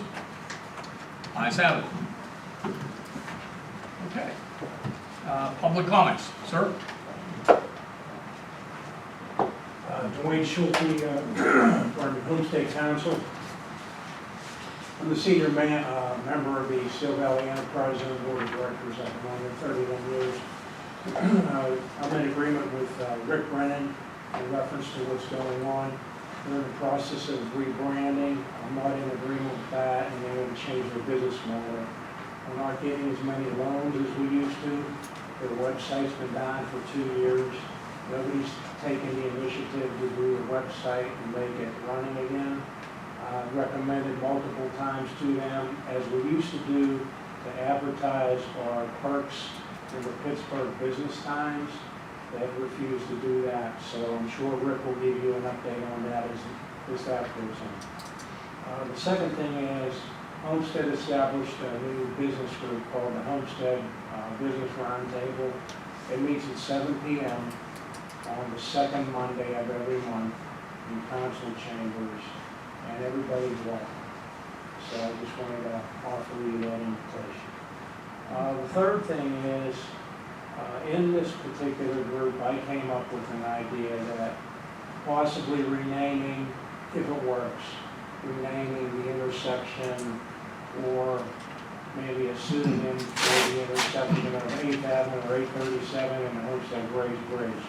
Ayes have it. Okay. Public comments, sir? Dwayne Schulte, from Homestead Council. I'm the senior member of the Steel Valley Enterprise and Board of Directors. I've been on there 31 years. I'm in agreement with Rick Brennan in reference to what's going on. They're in the process of rebranding. I'm not in agreement with that, and they're going to change their business model. We're not getting as many loans as we used to. Their website's been down for 2 years. Nobody's taken the initiative to do the website and make it running again. I've recommended multiple times to them, as we used to do, to advertise our perks in the Pittsburgh Business Times. They've refused to do that, so I'm sure Rick will give you an update on that as that goes on. The second thing is, Homestead established a new business group called the Homestead Business Roundtable. It meets at 7 p.m. on the second Monday of every month in council chambers, and everybody's welcome. So I just wanted to offer you that invitation. The third thing is, in this particular group, I came up with an idea that possibly renaming, if it works, renaming the intersection, or maybe a pseudonym for the intersection of 8th Avenue or 837 and the Homestead Grays Bridge,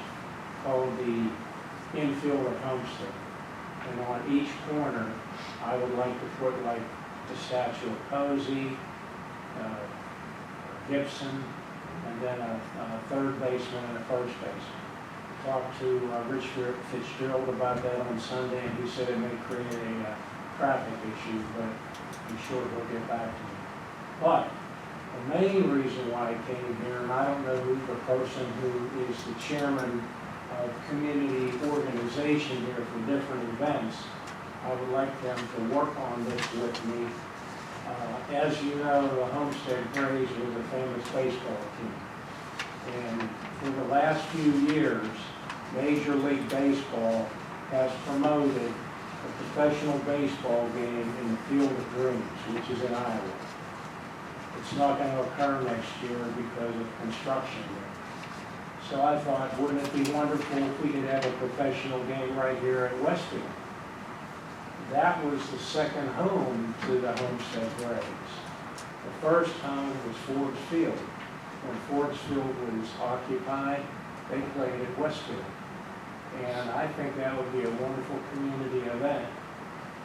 called the infield of Homestead. And on each corner, I would like to put like the statue of Posey, Gibson, and then a third baseman and a first baseman. Talked to Rich Fitzgerald about that on Sunday, and he said it may create a traffic issue, but I'm sure he'll get back to me. But the main reason why I came here, and I don't know who the person who is the chairman of community organization here for different events, I would like them to work on this with me. As you know, the Homestead Grays was a famous baseball team. And in the last few years, Major League Baseball has promoted a professional baseball game in the Field of Dreams, which is in Iowa. It's not going to occur next year because of construction there. So I thought, wouldn't it be wonderful if we could have a professional game right here at Westfield? That was the second home to the Homestead Grays. The first home was Ford's Field. When Ford's Field was occupied, they played at Westfield. And I think that would be a wonderful community event.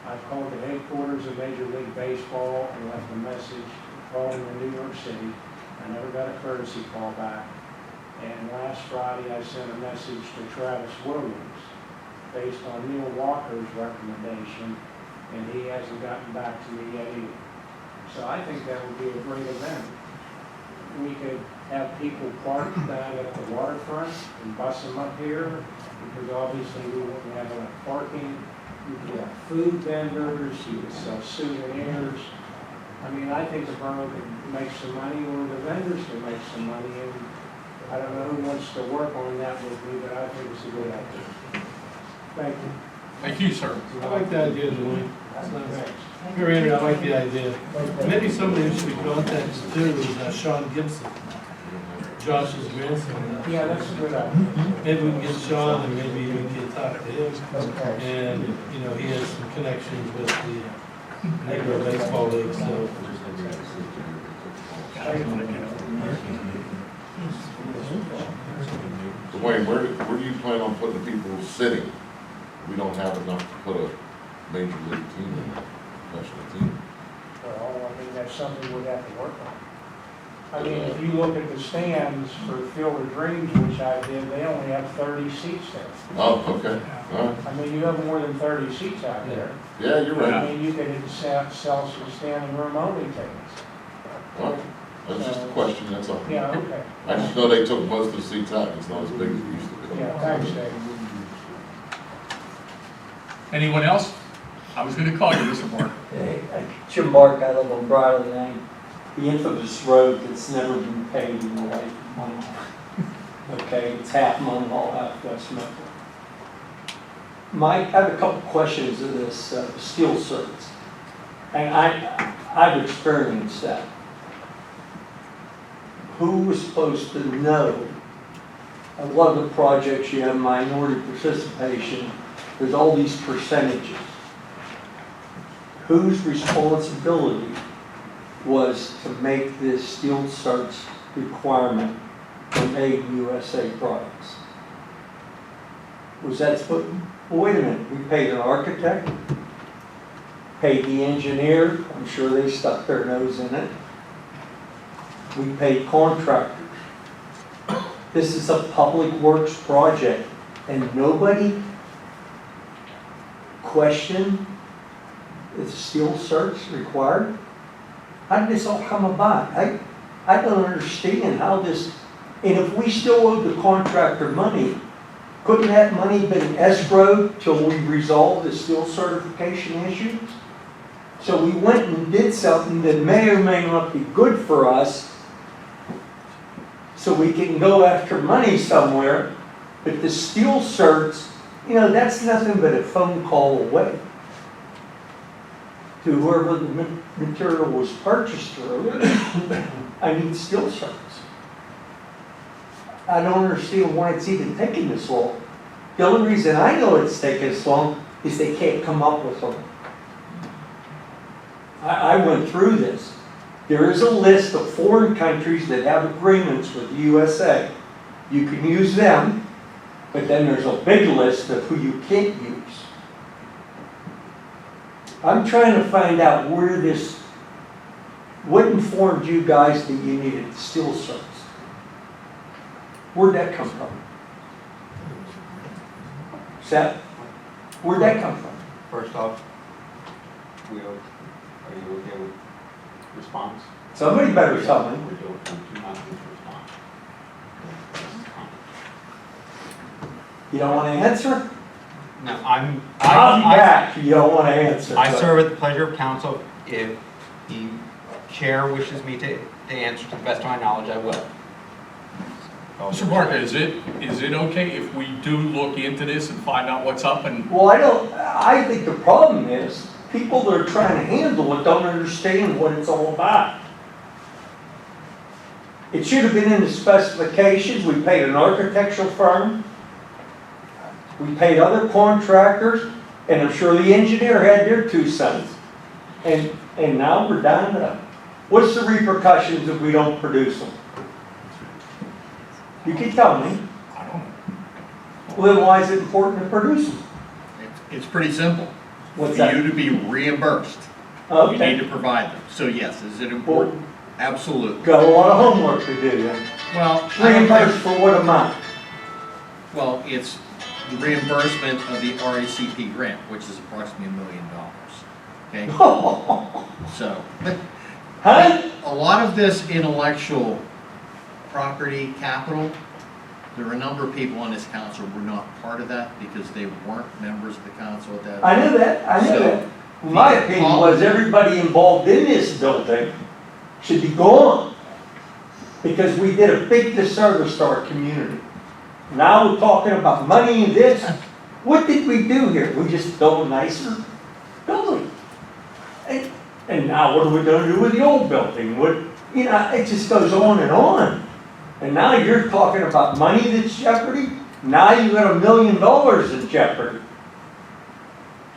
I called the headquarters of Major League Baseball and left a message calling in New York City. I never got a courtesy call back. And last Friday, I sent a message to Travis Williams based on Neil Walker's recommendation, and he hasn't gotten back to me yet either. So I think that would be a great event. We could have people park down at the waterfront and bus them up here, because obviously we wouldn't have enough parking. You could have food vendors, you could sell souvenirs. I mean, I think the borough could make some money, or the vendors could make some money, and I don't know who wants to work on that with me, but I think it's a good idea. Thank you. Thank you, sir. I like the idea, Julie. Mary Ann, I like the idea. Maybe somebody who should be contacted too is Sean Gibson, Josh's grandson. Yeah, that's a good idea. Maybe we can get Sean and maybe we can talk to him. And, you know, he has some connections with the neighborhood baseball league, so. So Wayne, where do you plan on putting people sitting? We don't have enough to put a major league team in, professional team. Well, I mean, that's something we'd have to work on. I mean, if you look at the stands for Field of Dreams, which I did, they only have 30 seats there. Oh, okay, all right. I mean, you have more than 30 seats out there. Yeah, you're I right. mean, you could sell some standing room only tickets. Well, that's just a question, that's all. Yeah, okay. I just know they took most of the seats out, it's not as big as it used to be. Yeah, thanks, Dave. Anyone else? I was gonna call you, Mr. Moore. Hey, Jim Bark, I live on Briley Lane, the infamous road that's never been paved in the life of Munhall. Okay, it's half Munhall, half West Mifflin. Mike, I have a couple questions of this steel surface, and I've experienced that. Who was supposed to know? A lot of the projects you have minority participation, there's all these percentages. Whose responsibility was to make this steel certs requirement for made in USA products? Was that supposed, well, wait a minute, we paid an architect, paid the engineer, I'm sure they stuck their nose in it. We paid contractors. This is a public works project, and nobody questioned if steel certs required? How did this all come about? I don't understand how this, and if we still owe the contractor money, couldn't that money been escrowed till we resolve the steel certification issues? So we went and did something that may or may not be good for us, so we can go after money somewhere, but the steel certs, you know, that's nothing but a phone call away to whoever the material was purchased through. I need steel certs. I don't understand why it's even taking this long. The only reason I know it's taking this long is they can't come up with them. I went through this. There is a list of foreign countries that have agreements with the USA. You can use them, but then there's a big list of who you can't use. I'm trying to find out where this, what informed you guys that you needed steel certs? Where'd that come from? Seth, where'd that come from? First off, are you okay with response? Somebody better tell me. We're doing 2 months response. You don't want to answer? No, I'll be back. You don't want to answer. I serve at the pleasure of council. If the chair wishes me to answer to the best of my knowledge, I will. Mr. Barker, is it okay if we do look into this and find out what's up and? Well, I think the problem is people that are trying to handle it don't understand what it's all about. It should have been in the specifications. We paid an architectural firm. We paid other contractors, and I'm sure the engineer had their 2 cents. And now we're down to, what's the repercussions if we don't produce them? You can tell me. I don't know. Well, then why is it important to produce them? It's pretty simple. What's For that? you to be reimbursed, you Okay. need to provide them. So yes, is it important? Absolutely. Got a lot of homework to do then. Well, Reimbursed for what amount? well, it's the reimbursement of the RACP grant, which is approximately $1 million. Okay, so Huh? a lot of this intellectual property capital, there were a number of people on this council who were not part of that because they weren't members of the council at that time. I knew that, I knew So, that. My opinion was everybody involved in this building should be gone. Because we did a big disservice to our community. Now we're talking about money and this. What did we do here? We just built a nicer building. And now what are we gonna do with the old building? What, you know, it just goes on and on. And now you're talking about money that's jeopardy? Now you got $1 million in jeopardy.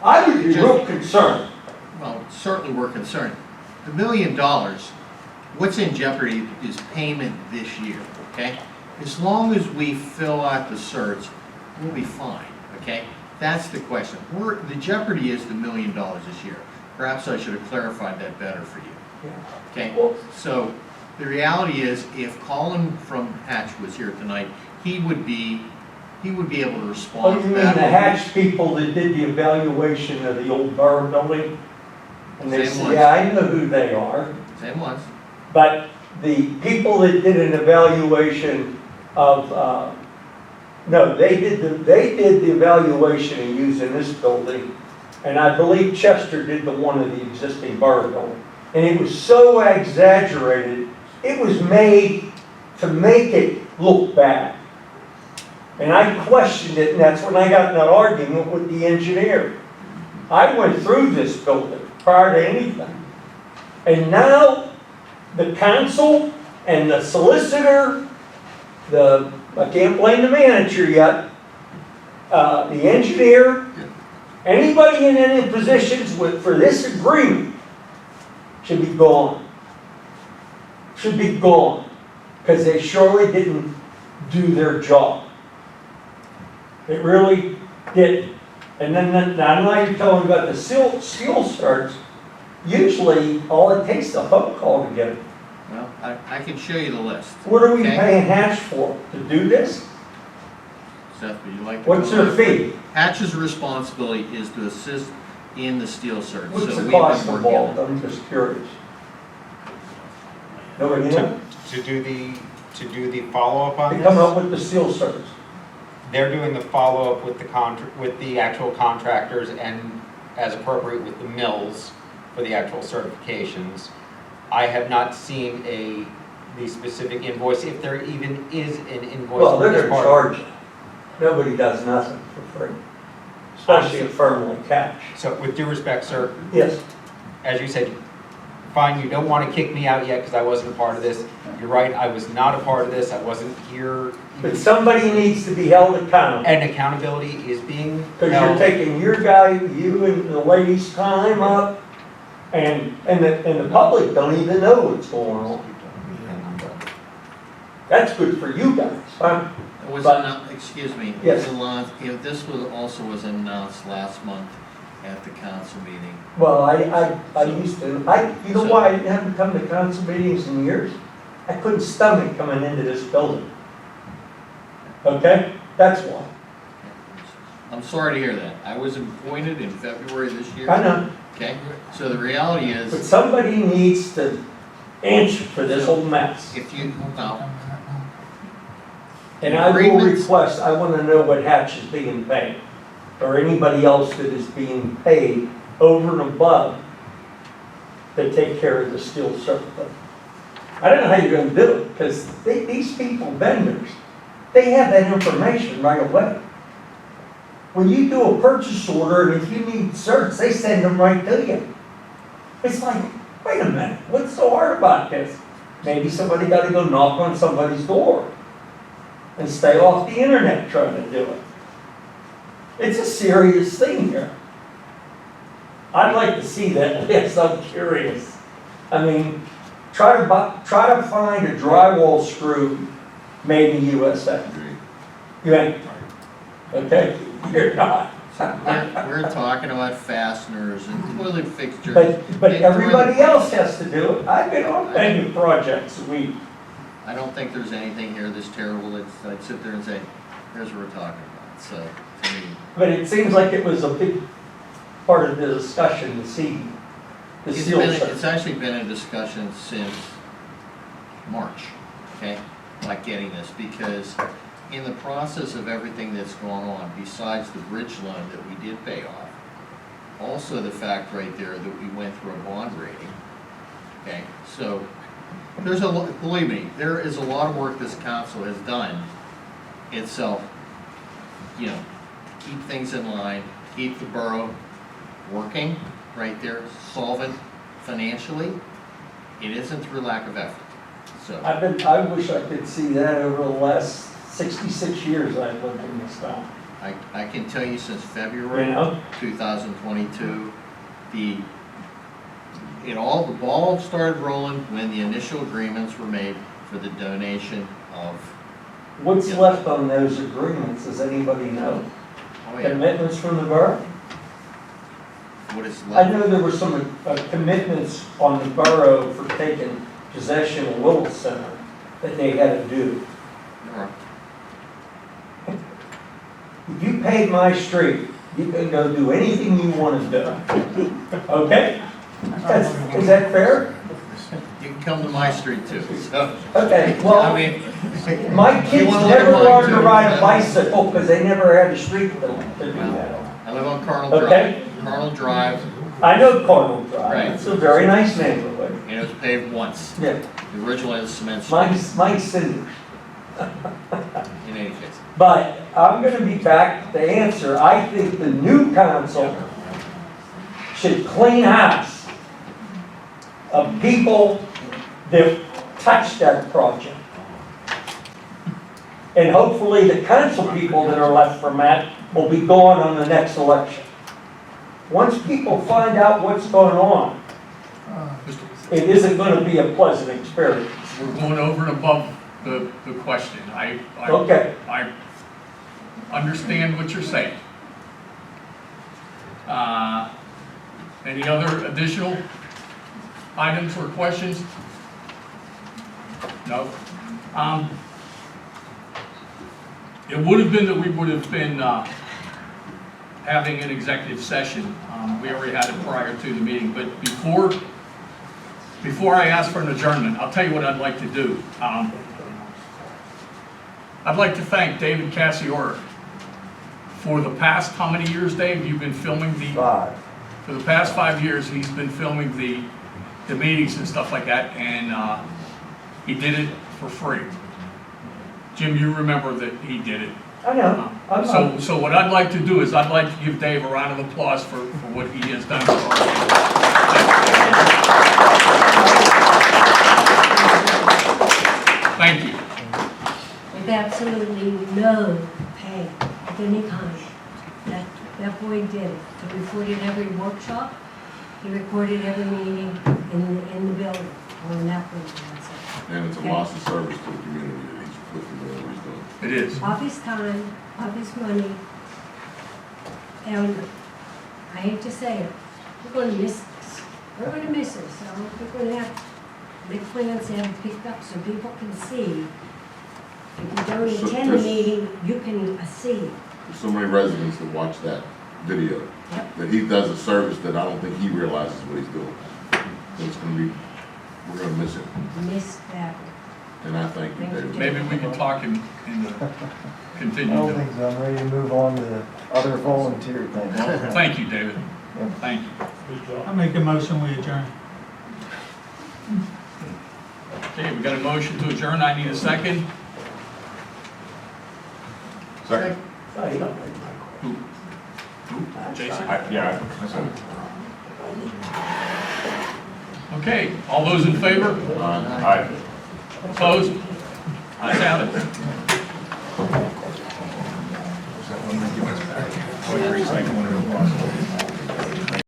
I would be real concerned. Well, certainly we're concerned. The $1 million, what's in jeopardy is payment this year, okay? As long as we fill out the certs, we'll be fine, okay? That's the question. The jeopardy is the $1 million this year. Perhaps I should have clarified that better for you, okay? So the reality is, if Colin from Hatch was here tonight, he would be able to respond Oh, to you mean that. the Hatch people that did the evaluation of the old borough building? And they Same said, ones. yeah, I know who they are. Same ones. But the people that did an evaluation of, no, they did the evaluation and using this building. And I believe Chester did the one of the existing borough building. And it was so exaggerated, it was made to make it look bad. And I questioned it, and that's when I got in an argument with the engineer. I went through this building prior to anything. And now the council and the solicitor, I can't blame the manager yet, the engineer, anybody in any positions for this agreement should be gone. Should be gone. Because they surely didn't do their job. It really didn't. And then now you're telling me about the steel certs. Usually, all it takes is a phone call to get it. Well, I can show you the list. What are we okay? paying Hatch for? To do this? Seth, would you like to? What's go their over it? fee? Hatch's responsibility is to assist in the steel search. What's so the we've cost been working on involved? it. I'm just curious. Nobody knows? To do the follow-up on They this? come up with the steel certs. They're doing the follow-up with the actual contractors and as appropriate with the mills for the actual certifications. I have not seen the specific invoice, if there even is an invoice. Well, for they're this gonna part. charge you. Nobody does nothing for free. Especially a firm like Hatch. So with due respect, sir, Yes. as you said, fine, you don't want to kick me out yet because I wasn't a part of this. You're right, I was not a part of this, I wasn't here. But somebody needs to be held accountable. And accountability is being Because you're held. taking your guy, you and the lady's time up, and the public don't even know what's going on. That's good for you guys, huh? It was, excuse me, it Yes. was announced, this also was announced last month at the council meeting. Well, I used to, you know why I didn't have to come to council meetings in years? I couldn't stomach coming into this building. Okay? That's why. I'm sorry to hear that. I was appointed in February this year. I know. Okay, so the reality But is, somebody needs to answer for this whole mess. if you, well, And I will agreements- request, I want to know what Hatch is being paid, or anybody else that is being paid over and above to take care of the steel circuit. I don't know how you're going to do it, because these people, vendors, they have that information right away. When you do a purchase order, and if you need certs, they send them right to you. It's like, wait a minute, what's so hard about this? Maybe somebody got to go knock on somebody's door and stay off the internet trying to do it. It's a serious thing here. I'd like to see that list, I'm curious. I mean, try to find a drywall screw made in USA. You ain't, okay? You're not. we're talking about fasteners and toilet fixtures. But and everybody toilet- else has to do it. I've been on many projects, I don't think there's anything here that's terrible that I'd sit there and say, here's what we're talking about. So, to me, but it seems like it was a big part of the discussion this evening. The steel it's stuff. actually been a discussion since March, okay? not getting this, because in the process of everything that's gone on, besides the bridge loan that we did pay off, also the fact right there that we went through a bond rating, okay? So, there's a, believe me, there is a lot of work this council has done itself, you know, keep things in line, keep the borough working right there, solvent financially. It isn't through lack of effort, so. I wish I could see that over the last 66 years I've lived in this town. I can tell you since February You know? 2022, the ball started rolling when the initial agreements were made for the donation of. What's left on those agreements, does anybody know? Oh, yeah. Commitments from the borough? What is I left? know there were some commitments on the borough for taking possession of Willis Center that they had to do. There are. If you paid my street, you can go do anything you want to do. Okay? Is that fair? You can come to my street too, so. Okay, well, I mean, my you kids wanna look never at mine learned to too? ride a bicycle because they never had a street built to do that on. I live on Carnal Okay. Drive. Carnal Drive, I know Cardinal Drive. Right. It's a very nice neighborhood. and it was paved once. Yeah, Originally, it was cement street, mine's cinder. in any case. But I'm gonna be back to answer. I think the new council should clean house of people that touched that project. And hopefully the council people that are left from that will be gone on the next election. Once people find out what's going on, it isn't gonna be a pleasant experience. We're going over and above the question. Okay. I understand what you're saying. Any other additional items or questions? No? It would have been that we would have been having an executive session. We already had it prior to the meeting, but before I ask for an adjournment, I'll tell you what I'd like to do. I'd like to thank David Cassiora for the past, how many years, Dave, you've been filming the? 5. For the past 5 years, he's been filming the meetings and stuff like that, and he did it for free. Jim, you remember that he did it. I know. So what I'd like to do is I'd like to give Dave a round of applause for what he has done for our Thank you. With absolutely no pay of any kind. That boy did it. He recorded every workshop. He recorded every meeting in the building on that one. And it's a loss of service to the community that he's putting whatever he's doing. It is. Off his time, off his money. And I hate to say it, we're going to miss this. We're going to miss it. So we're going to have to make plans to have it picked up so people can see. If you don't So attend the there's- meeting, you can see. There's so many residents that watch that video, that he does a service that I don't think he realizes what he's doing. So it's gonna be, we're gonna miss it, Miss that. and I thank you, David. Maybe we can talk and continue. I don't think so. I'm ready to move on to other volunteer things. Well, thank you, David. Yeah. Thank you. I make a motion, we adjourn. Okay, we got a motion to adjourn. I need a second. Second. Who? Jason? Yeah, I said it. Okay, all those in favor? Aye. Opposed? Ayes have it. Oh, you're recycling one of the